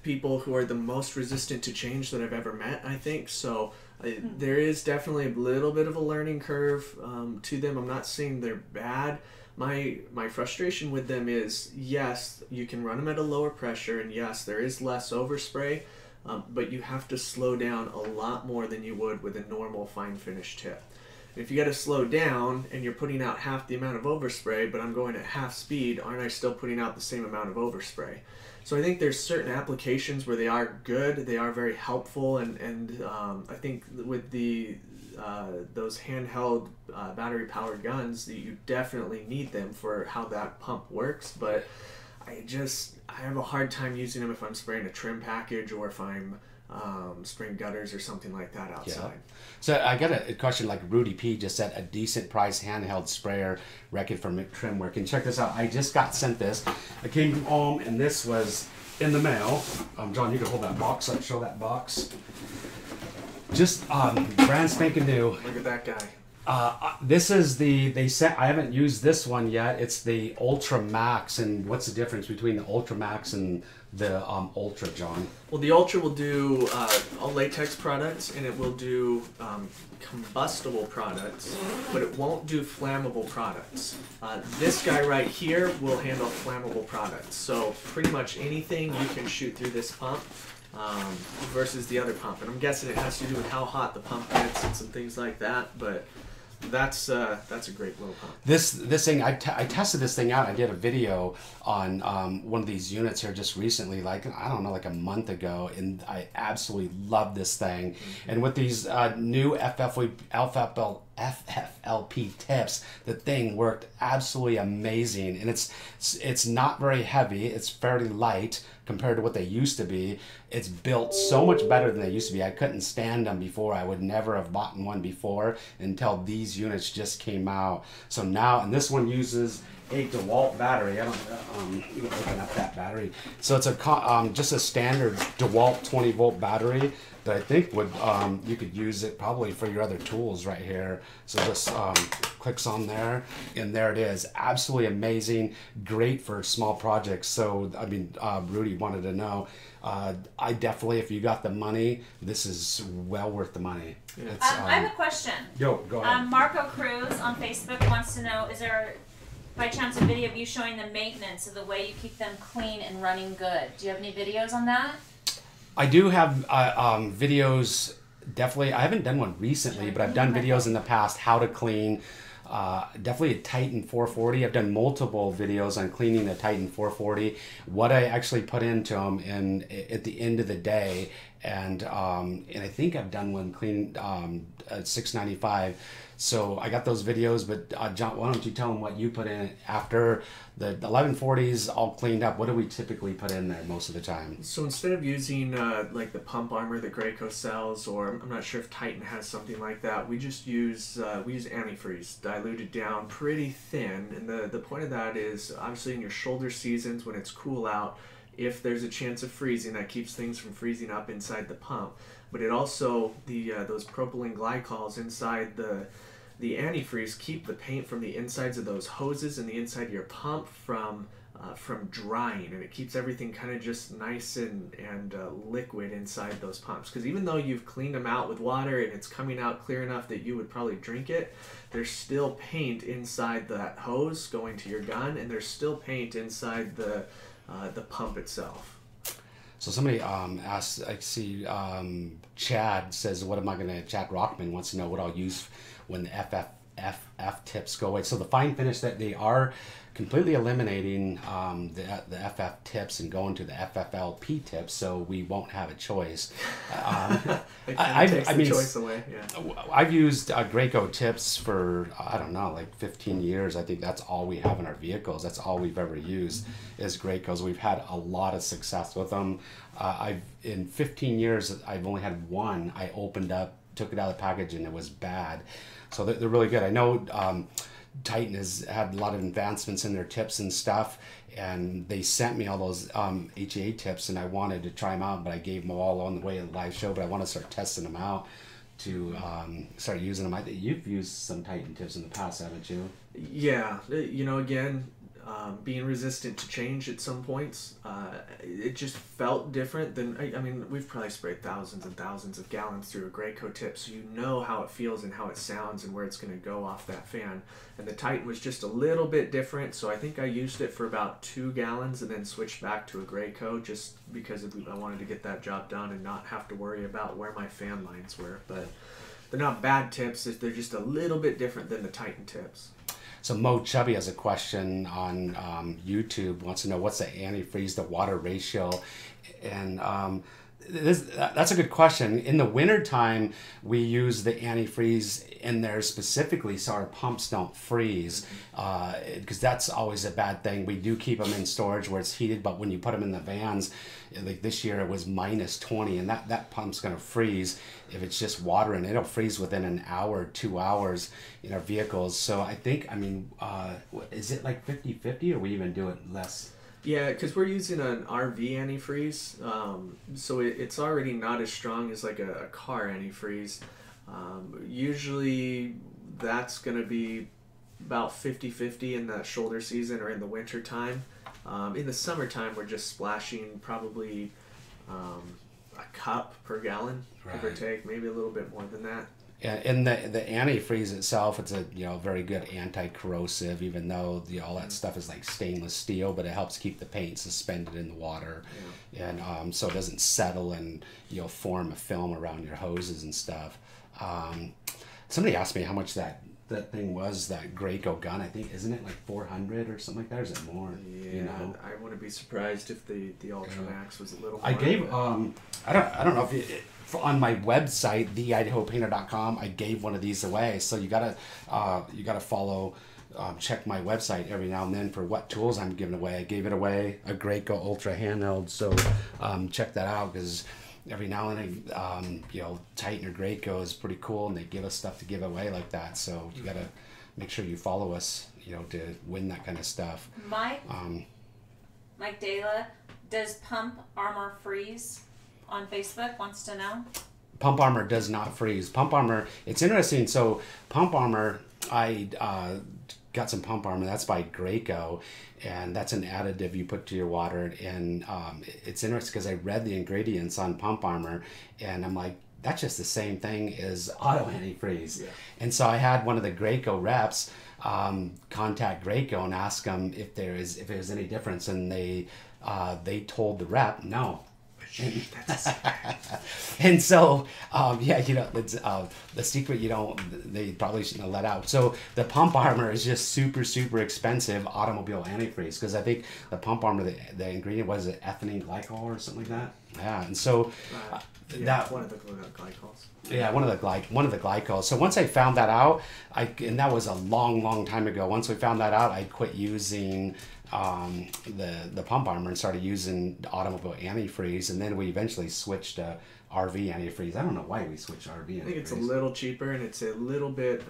people who are the most resistant to change that I've ever met, I think. So there is definitely a little bit of a learning curve to them. I'm not saying they're bad. My frustration with them is, yes, you can run them at a lower pressure, and yes, there is less overspray, but you have to slow down a lot more than you would with a normal fine finish tip. If you got to slow down and you're putting out half the amount of overspray, but I'm going at half speed, aren't I still putting out the same amount of overspray? So I think there's certain applications where they are good, they are very helpful, and I think with those handheld battery-powered guns, that you definitely need them for how that pump works. But I have a hard time using them if I'm spraying a trim package, or if I'm spring gutters or something like that outside. Yeah. So I got a question, like Rudy P just said, a decent price handheld sprayer record for trim work. And check this out. I just got sent this. I came from home and this was in the mail. John, you can hold that box up, show that box. Just brand spanking new. Look at that guy. This is they sent, I haven't used this one yet. It's the Ultra Max. And what's the difference between the Ultra Max and the Ultra, John? Well, the Ultra will do all latex products, and it will do combustible products, but it won't do flammable products. This guy right here will handle flammable products. So pretty much anything you can shoot through this pump. Versus the other pump, and I'm guessing it has to do with how hot the pump gets and some things like that. But that's a great little pump. This thing, I tested this thing out. I did a video on one of these units here just recently, like I don't know, like a month ago, and I absolutely love this thing. Mm-hmm. And with these new FFLP tips, the thing worked absolutely amazing. And it's not very heavy. It's fairly light compared to what they used to be. It's built so much better than they used to be. I couldn't stand them before. I would never have bought one before until these units just came out. So now, and this one uses a DeWalt battery. I don't you can open up that battery. So it's a just a standard DeWalt 20-volt battery that I think would you could use it probably for your other tools right here. So just clicks on there, and there it is. Absolutely amazing, great for small projects. So I mean, Rudy wanted to know. I definitely, if you got the money, this is well worth the money. Yeah. I have a question. Yo, go ahead. Marco Cruz on Facebook wants to know: is there by chance a video of you showing the maintenance of the way you keep them clean and running good? Do you have any videos on that? I do have videos, definitely. I haven't done one recently, but I've done videos in the past, how to clean. Definitely a Titan 440. I've done multiple videos on cleaning the Titan 440, what I actually put into them at the end of the day. And I think I've done one clean at 695. So I got those videos, but John, why don't you tell them what you put in after the 1140s all cleaned up? What do we typically put in there most of the time? So instead of using like the pump armor that Graco sells, or I'm not sure if Titan has something like that, we just use Antifreeze, diluted down pretty thin. And the point of that is obviously in your shoulder seasons when it's cool out, if there's a chance of freezing, that keeps things from freezing up inside the pump. But it also, those propylene glycols inside the antifreeze keep the paint from the insides of those hoses and the inside of your pump from drying, and it keeps everything kind of just nice and liquid inside those pumps. Because even though you've cleaned them out with water and it's coming out clear enough that you would probably drink it, there's still paint inside that hose going to your gun, and there's still paint inside the pump itself. So somebody asked, I see Chad says, what am I going to, Chad Rockman wants to know what I'll use when the FF tips go away. So the fine finish, that they are completely eliminating the FF tips and going to the FFLP tips, so we won't have a choice. Choice away. Yeah. I've used Graco tips for, I don't know, like 15 years. I think that's all we have in our vehicles. That's all we've ever used is Gracos. We've had a lot of success with them. In 15 years, I've only had one. I opened up, took it out of the package, and it was bad. So they're really good. I know Titan has had a lot of advancements in their tips and stuff, and they sent me all those HEA tips, and I wanted to try them out, but I gave them all on the way to the live show. But I want to start testing them out to start using them. I think you've used some Titan tips in the past, haven't you? Yeah, again, being resistant to change at some points, it just felt different than, I mean, we've probably sprayed thousands and thousands of gallons through a Graco tip, so you know how it feels and how it sounds and where it's going to go off that fan. And the Titan was just a little bit different, so I think I used it for about 2 gallons and then switched back to a Graco just because I wanted to get that job done and not have to worry about where my fan lines were. But they're not bad tips, they're just a little bit different than the Titan tips. So Mo Chubby has a question on YouTube, wants to know what's the antifreeze to water ratio, and That's a good question. In the wintertime, we use the antifreeze in there specifically so our pumps don't freeze, because that's always a bad thing. We do keep them in storage where it's heated, but when you put them in the vans, like this year it was -20, and that pump's going to freeze. If it's just water, and it'll freeze within an hour, 2 hours in our vehicles. So I think, is it like 50-50, or we even do it less? Yeah, because we're using an RV antifreeze, so it's already not as strong as like a car antifreeze. Usually that's going to be about 50-50 in the shoulder season or in the winter time. In the summertime, we're just splashing probably a cup per gallon, give or take, maybe a little bit more than that. And the antifreeze itself, it's a very good anti-corrosive, even though all that stuff is like stainless steel, but it helps keep the paint suspended in the water, and so it doesn't settle and form a film around your hoses and stuff. Somebody asked me how much that thing was, that Graco gun. I think, isn't it like 400 or something like that, or is it more? Yeah, I wouldn't be surprised if the Ultramax was a little more. I gave I don't know if you, on my website, theidahopainter.com, I gave one of these away. So you gotta follow, check my website every now and then for what tools I'm giving away. I gave it away, a Graco Ultra handheld. So check that out, because every now and then, Titan or Graco is pretty cool, and they give us stuff to give away like that. So you gotta make sure you follow us, to win that kind of stuff. Mike Dela, does Pump Armor freeze? On Facebook, wants to know. Pump Armor does not freeze. Pump Armor, it's interesting. So Pump Armor, I got some Pump Armor. That's by Graco, and that's an additive you put to your water. And it's interesting because I read the ingredients on Pump Armor, and I'm like, that's just the same thing as auto antifreeze. Yeah. And so I had one of the Graco reps contact Graco and ask them if there's any difference, and they told the rep no. And so, it's the secret they probably shouldn't have let out. So the Pump Armor is just super, super expensive automobile antifreeze, because I think the Pump Armor, the ingredient was ethylene glycol or something like that. Yeah, and so that one of the glycols. Yeah, one of the glycols. So once I found that out, and that was a long, long time ago. Once we found that out, I quit using the Pump Armor and started using the automobile antifreeze, and then we eventually switched to RV antifreeze. I don't know why we switched RV antifreeze. I think it's a little cheaper, and it's a little bit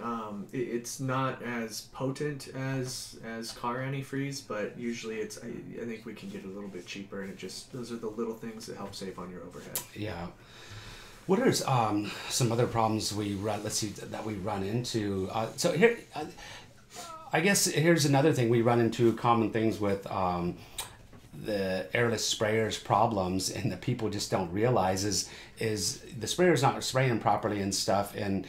it's not as potent as car antifreeze, but usually I think we can get a little bit cheaper, and those are the little things that help save on your overhead. Yeah. What are some other problems we run into? So here, I guess here's another thing we run into, common things with the airless sprayers problems, and that people just don't realize is the sprayer's not spraying properly and stuff, and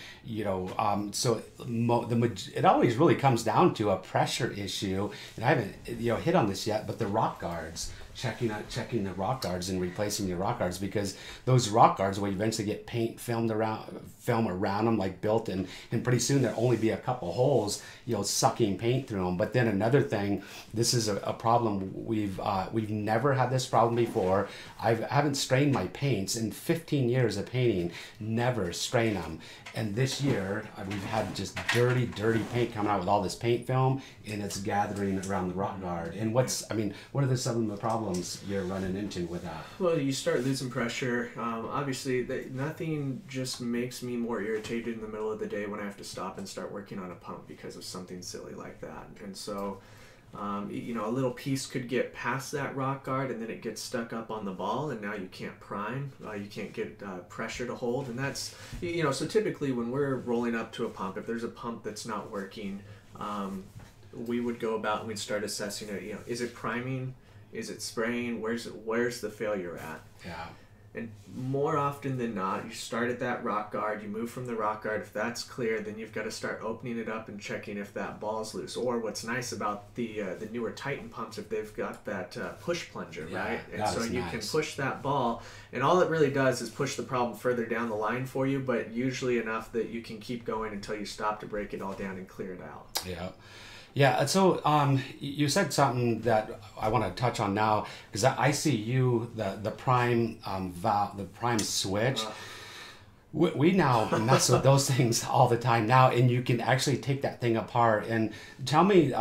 so it always really comes down to a pressure issue. And I haven't hit on this yet, but the rock guards. Checking the rock guards and replacing the rock guards, because those rock guards will eventually get paint film around them, like built, and pretty soon there'll only be a couple holes, sucking paint through them. But then another thing, this is a problem we've never had this problem before. I haven't strained my paints in 15 years of painting, never strain them. And this year we've had just dirty paint coming out with all this paint film, and it's gathering around the rock guard. And what are some of the problems you're running into with that? Well, you start losing pressure. Obviously, nothing just makes me more irritated in the middle of the day when I have to stop and start working on a pump because of something silly like that. And so, a little piece could get past that rock guard, and then it gets stuck up on the ball, and now you can't prime. You can't get pressure to hold, and that's so typically when we're rolling up to a pump, if there's a pump that's not working, we would go about and we'd start assessing it. Is it priming? Is it spraying? Where's the failure at? Yeah. And more often than not, you start at that rock guard, you move from the rock guard. If that's clear, then you've got to start opening it up and checking if that ball's loose. Or what's nice about the newer Titan pumps, if they've got that push plunger, right? And so you can push that ball, and all it really does is push the problem further down the line for you, but usually enough that you can keep going until you stop to break it all down and clear it out. Yeah. Yeah, so you said something that I want to touch on now because I see you the prime the prime switch. We now mess with those things all the time now, and you can actually take that thing apart. And tell me,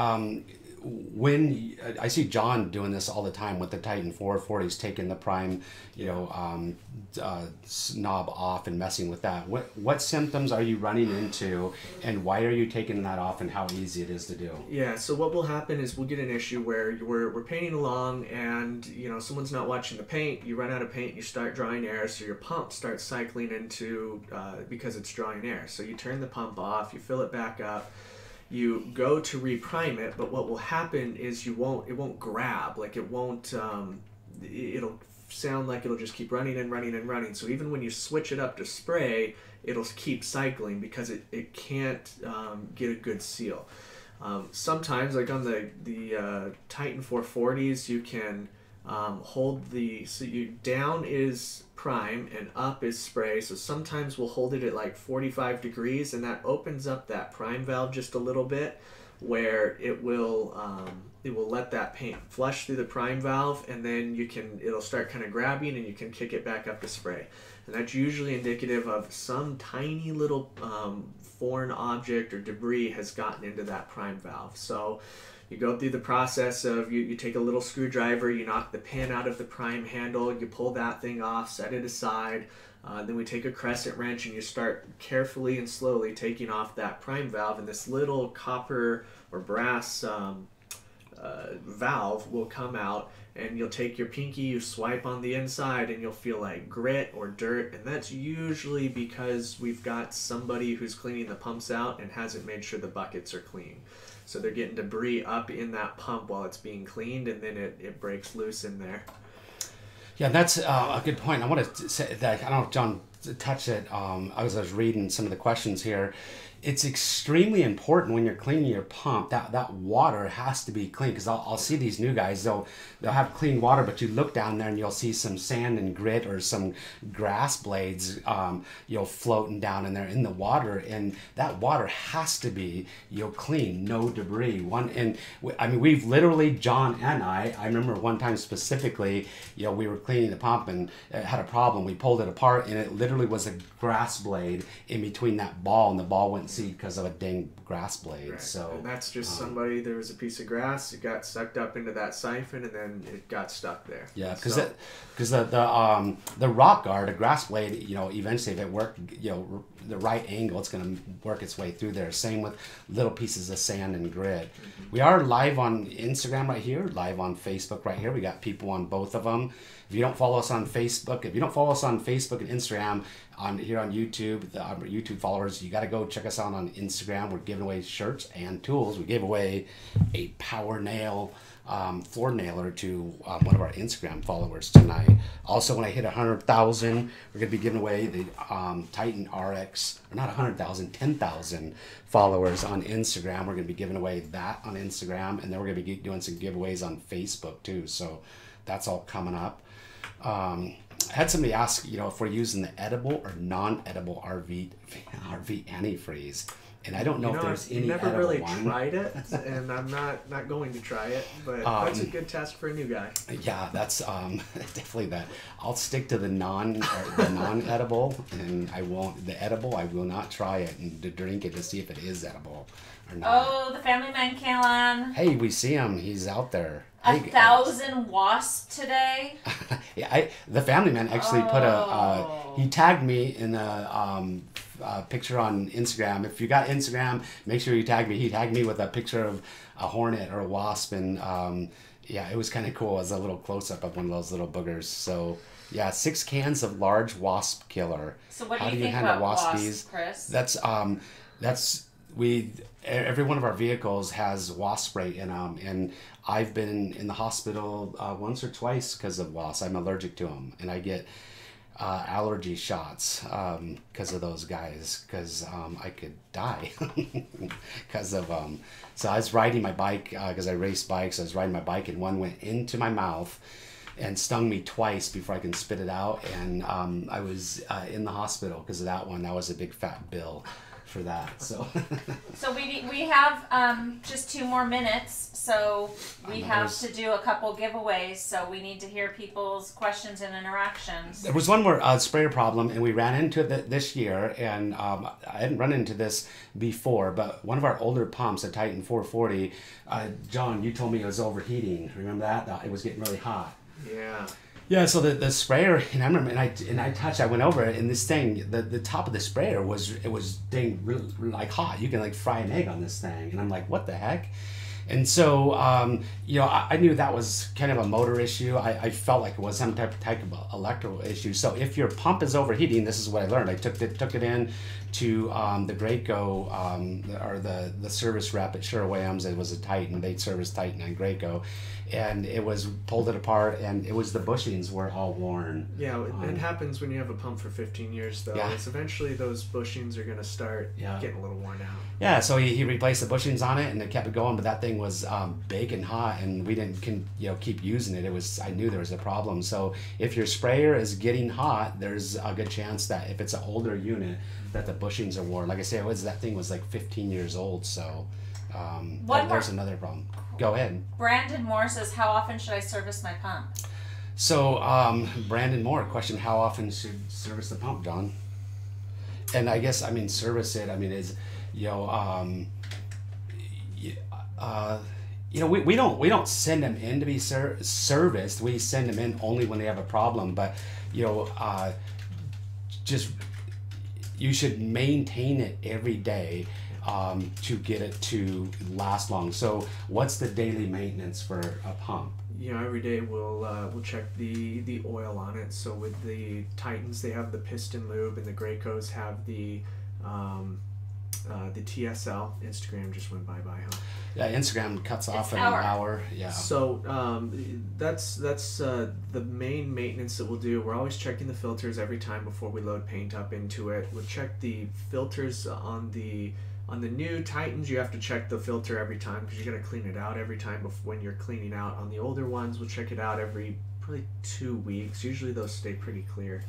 when I see John doing this all the time with the Titan 440s, taking the prime, knob off and messing with that. What symptoms are you running into, and why are you taking that off, and how easy it is to do? Yeah, so what will happen is we'll get an issue where we're painting along, and someone's not watching the paint. You run out of paint, you start drawing air, so your pump starts cycling into because it's drawing air. So you turn the pump off, you fill it back up. You go to reprime it, but what will happen is it won't grab, like it won't, it'll sound like it'll just keep running and running and running. So even when you switch it up to spray, it'll keep cycling because it can't get a good seal. Sometimes, like on the Titan 440s, you can hold down is prime and up is spray. So sometimes we'll hold it at like 45 degrees, and that opens up that prime valve just a little bit, where it will let that paint flush through the prime valve, and then it'll start kind of grabbing, and you can kick it back up to spray. And that's usually indicative of some tiny little foreign object or debris has gotten into that prime valve. So you go through the process of you take a little screwdriver, you knock the pin out of the prime handle, you pull that thing off, set it aside. Then we take a crescent wrench and you start carefully and slowly taking off that prime valve, and this little copper or brass valve will come out, and you'll take your pinky, you swipe on the inside, and you'll feel like grit or dirt, and that's usually because we've got somebody who's cleaning the pumps out and hasn't made sure the buckets are clean. So they're getting debris up in that pump while it's being cleaned, and then it breaks loose in there. Yeah, that's a good point. I want to say that, I don't know if John touched it. I was reading some of the questions here. It's extremely important when you're cleaning your pump that water has to be clean, because I'll see these new guys, they'll have clean water, but you look down there and you'll see some sand and grit or some grass blades floating down in there in the water, and that water has to be clean, no debris. We've literally, John and I remember one time specifically, we were cleaning the pump and it had a problem. We pulled it apart, and it literally was a grass blade in between that ball, and the ball went see because of a dang grass blade. Right. So and that's just somebody, there was a piece of grass, it got sucked up into that siphon, and then it got stuck there. Yeah, because the rock guard, a grass blade, eventually if it worked, the right angle, it's going to work its way through there. Same with little pieces of sand and grit. Mm-hmm. We are live on Instagram right here, live on Facebook right here. We got people on both of them. If you don't follow us on Facebook, and Instagram, here on YouTube, our YouTube followers, you got to go check us out on Instagram. We're giving away shirts and tools. We gave away a power nail floor nailer to one of our Instagram followers tonight. Also, when I hit 100,000, we're going to be giving away the Titan RX, or not 100,000, 10,000 followers on Instagram. We're going to be giving away that on Instagram, and then we're going to be doing some giveaways on Facebook too. So that's all coming up. I had somebody ask, if we're using the edible or non-edible RV antifreeze. And I don't know if there's any edible one. Never really tried it, and I'm not going to try it, but that's a good test for a new guy. Yeah, that's definitely that. I'll stick to the non-edible, and I will not try it and to drink it to see if it is edible or not. Oh, the family man, Kalan. Hey, we see him. He's out there. 1,000 wasps today. Yeah, the family man actually put he tagged me in a picture on Instagram. If you got Instagram, make sure you tag me. He tagged me with a picture of a hornet or a wasp, and it was kind of cool. It was a little close-up of one of those little boogers. So yeah, 6 cans of large wasp killer. So what do you think about wasps, Chris? Every one of our vehicles has wasp spray in them, and I've been in the hospital once or twice because of wasps. I'm allergic to them, and I get allergy shots because of those guys, because I could die because of them. So I was riding my bike because I race bikes. I was riding my bike, and one went into my mouth and stung me twice before I can spit it out, and I was in the hospital because of that one. That was a big fat bill. for that. So So we have just 2 more minutes, so we have to do a couple giveaways. So we need to hear people's questions and interactions. there was one more sprayer problem, and we ran into it this year, and I hadn't run into this before, but one of our older pumps, a Titan 440, John, you told me it was overheating. Remember that? It was getting really hot. Yeah. Yeah, so the sprayer, and I remember, I went over it, and this thing, the top of the sprayer was dang really, like hot. You can like fry an egg on this thing, and I'm like, what the heck? And so, you know, I knew that was kind of a motor issue. I felt like it was some type of electrical issue. So if your pump is overheating, this is what I learned. I took it in to the Graco, or the service rep at Sherwin-Williams. It was a Titan. They'd service Titan and Graco. And it was, pulled it apart, and it was, the bushings were all worn. Yeah, it happens when you have a pump for 15 years, though. Yeah. It's eventually those bushings are going to start getting a little worn out. Yeah, so he replaced the bushings on it, and it kept it going, but that thing was big and hot, and we didn't keep using it. I knew there was a problem. So if your sprayer is getting hot, there's a good chance that if it's an older unit, that the bushings are worn. Like I say, that thing was like 15 years old, so there's another problem. Go ahead. Brandon Moore says, how often should I service my pump? So Brandon Moore, question, how often should service the pump, John? And I guess, service it, is, we don't send them in to be serviced. We send them in only when they have a problem. But just, you should maintain it every day to get it to last long. So what's the daily maintenance for a pump? Every day we'll check the oil on it. So with the Titans, they have the piston lube, and the Gracos have the TSL. Instagram just went bye, huh? Yeah, Instagram cuts off in an hour. Yeah. So that's the main maintenance that we'll do. We're always checking the filters every time before we load paint up into it. We'll check the filters on the new Titans. You have to check the filter every time because you got to clean it out every time when you're cleaning out. On the older ones, we'll check it out every probably 2 weeks. Usually those stay pretty clear.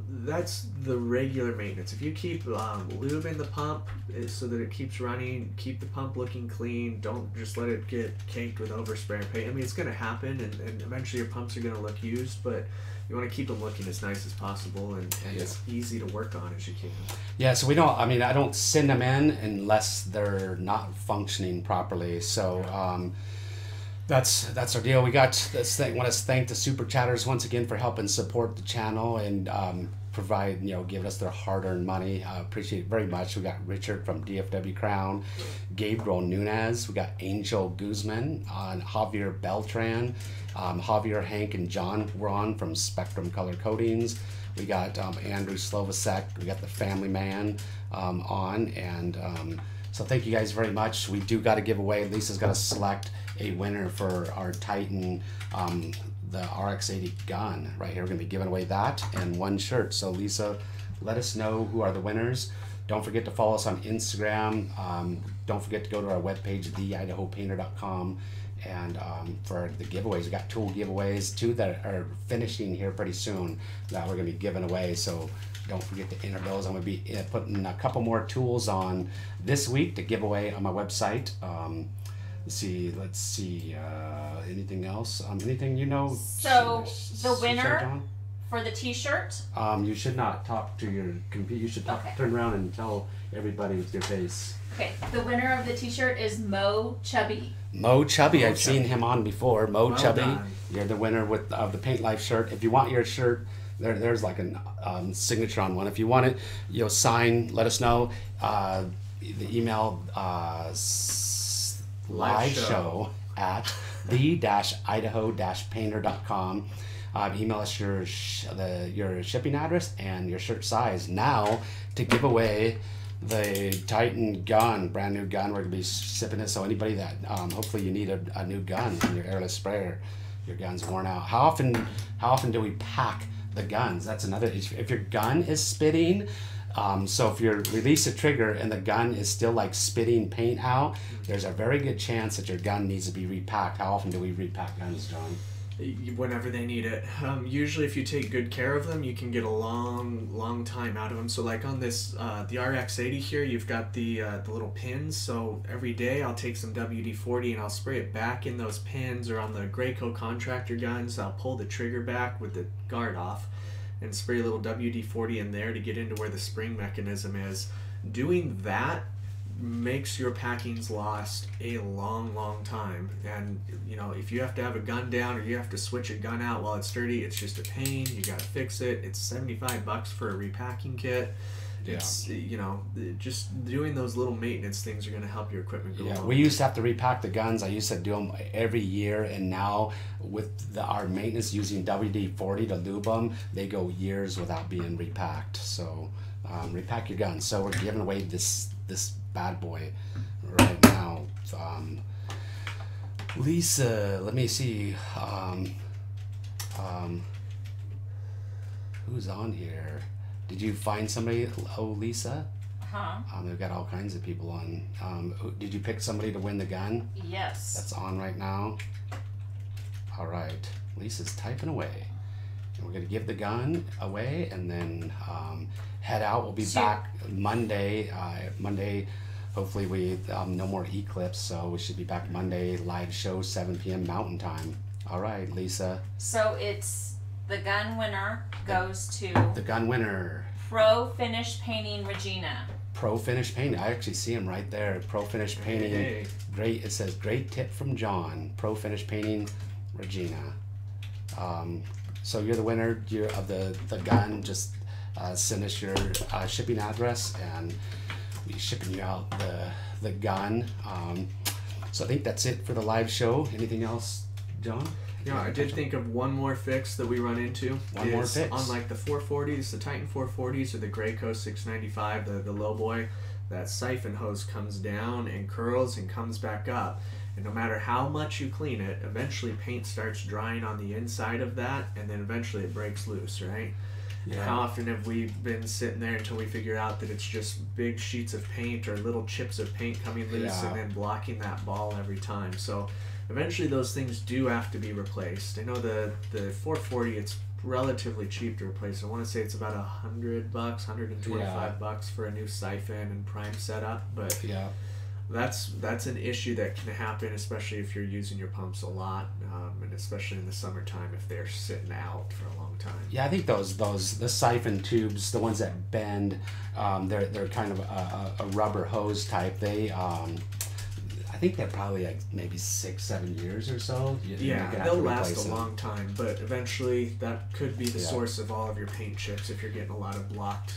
That's the regular maintenance. If you keep lube in the pump so that it keeps running, keep the pump looking clean, don't just let it get caked with overspray and paint. It's going to happen, and eventually your pumps are going to look used, but you want to keep them looking as nice as possible and as easy to work on as you can. Yeah, so we don't, I don't send them in unless they're not functioning properly. So that's our deal. We got this thing. I want to thank the super chatters once again for helping support the channel and provide, give us their hard-earned money. Appreciate it very much. We got Richard from DFW Crown, Gabriel Nunez, we got Angel Guzman, Javier Beltran, Javier, Hank, and John were on from Spectrum Color Coatings. We got Andrew Slovacek, we got the Family Man on, and so thank you guys very much. We do got to give away. Lisa's got to select a winner for our Titan, the RX-80 gun right here. We're going to be giving away that and one shirt. So Lisa, let us know who are the winners. Don't forget to follow us on Instagram. Don't forget to go to our webpage, theidahopainter.com. And for the giveaways, we got tool giveaways, 2 that are finishing here pretty soon that we're going to be giving away. So don't forget to enter those. I'm going to be putting a couple more tools on this week to give away on my website. Let's see. Anything else? Anything So the winner for the T-shirt. You should not talk to your computer. You should turn around and tell everybody with your face. Okay. The winner of the T-shirt is Mo Chubby. Mo Chubby. I've seen him on before. Mo Chubby. Done. You're the winner of the Paint Life shirt. If you want your shirt, there's like a signature on one. If you want it, sign. Let us know. The email. Live show at the-idaho-painter.com. Email us your shipping address and your shirt size. Now to give away the Titan gun, brand new gun. We're gonna be shipping it. So anybody that hopefully you need a new gun in your airless sprayer, your gun's worn out. How often do we pack the guns? That's another issue. If your gun is spitting. So if you release a trigger and the gun is still like spitting paint out, there's a very good chance that your gun needs to be repacked. How often do we repack guns, John? Whenever they need it. Usually if you take good care of them, you can get a long time out of them. So like on this, the RX-80 here, you've got the little pins. So every day I'll take some WD-40 and I'll spray it back in those pins, or on the Graco contractor guns, I'll pull the trigger back with the guard off and spray a little WD-40 in there to get into where the spring mechanism is. Doing that makes your packings last a long time. And you know, if you have to have a gun down or you have to switch a gun out while it's dirty, it's just a pain. You got to fix it. It's $75 for a repacking kit. Yeah. It's, you know, just doing those little maintenance things are going to help your equipment go on. We used to have to repack the guns. I used to do them every year, and now with our maintenance using WD-40 to lube them, they go years without being repacked. So repack your guns. So we're giving away this bad boy right now. Lisa, let me see. Who's on here? Did you find somebody? Oh, Lisa? Huh? They've got all kinds of people on. Did you pick somebody to win the gun? Yes. That's on right now. All right. Lisa's typing away. And we're going to give the gun away and then head out. We'll be back Monday. Monday, hopefully we no more eclipse, so we should be back Monday. Live show, 7 p.m. Mountain Time. All right, Lisa. So it's the gun winner goes to The gun winner. Pro Finish Painting Regina. Pro Finish Painting. I actually see him right there. Pro Finish Painting. Hey. Great. It says great tip from John. Pro Finish Painting, Regina. So you're the winner of the gun. Just send us your shipping address and we'll be shipping you out the gun. So I think that's it for the live show. Anything else, John? Yeah, I did think of one more fix that we run into. One more fix. On like the 440s, the Titan 440s or the Graco 695, the low boy, that siphon hose comes down and curls and comes back up. And no matter how much you clean it, eventually paint starts drying on the inside of that, and then eventually it breaks loose, right? Yeah. And how often have we been sitting there until we figure out that it's just big sheets of paint or little chips of paint coming loose and then blocking that ball every time. So eventually those things do have to be replaced. I know the 440, it's relatively cheap to replace. I want to say it's about $100, $125 for a new siphon and prime setup, but Yeah. that's an issue that can happen, especially if you're using your pumps a lot, and especially in the summertime if they're sitting out for a long time. Yeah, I think the siphon tubes, the ones that bend, they're kind of a rubber hose type. They I think they're probably like maybe 6-7 years or so. Yeah, they'll last a long time, but eventually that could be the source of all of your paint chips if you're getting a lot of blocked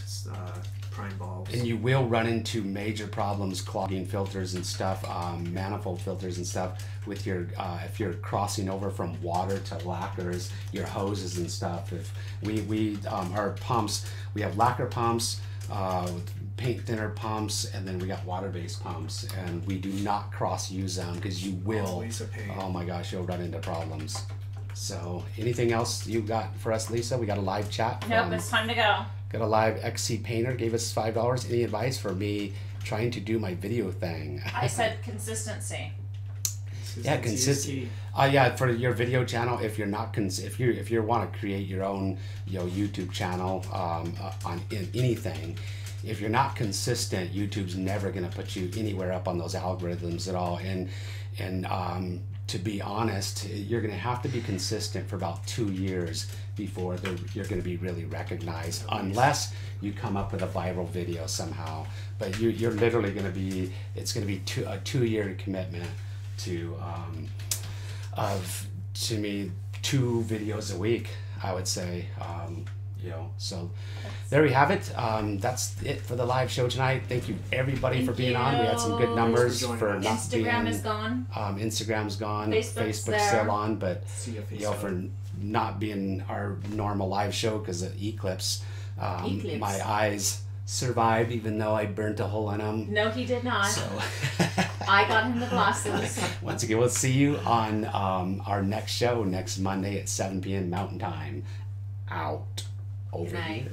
prime bulbs. And you will run into major problems clogging filters and stuff, manifold filters and stuff with your if you're crossing over from water to lacquers, your hoses and stuff. If we our pumps, we have lacquer pumps, paint thinner pumps, and then we got water-based pumps, and we do not cross-use them because you will. Always a pain. Oh my gosh, you'll run into problems. So, anything else you got for us, Lisa? We got a live chat. Nope, it's time to go. Got a live XC Painter, gave us $5. Any advice for me trying to do my video thing? I said consistency. Yeah, consistent. Yeah, for your video channel, if you're not if you want to create your own YouTube channel in anything, if you're not consistent, YouTube's never going to put you anywhere up on those algorithms at all. And to be honest, you're going to have to be consistent for about 2 years before you're going to be really recognized, unless you come up with a viral video somehow. But you're literally going to be, it's going to be a 2-year commitment to to me 2 videos a week, I would say. So there we have it. That's it for the live show tonight. Thank you everybody for being on. We had some good numbers for not Instagram being, is gone. Instagram's gone. Facebook's still on, but CFA for not being our normal live show because of eclipse. My eyes survived even though I burnt a hole in them. No, he did not. So I got him the glasses. once again, we'll see you on our next show next Monday at 7 p.m. Mountain Time. Out. Over Good night. here.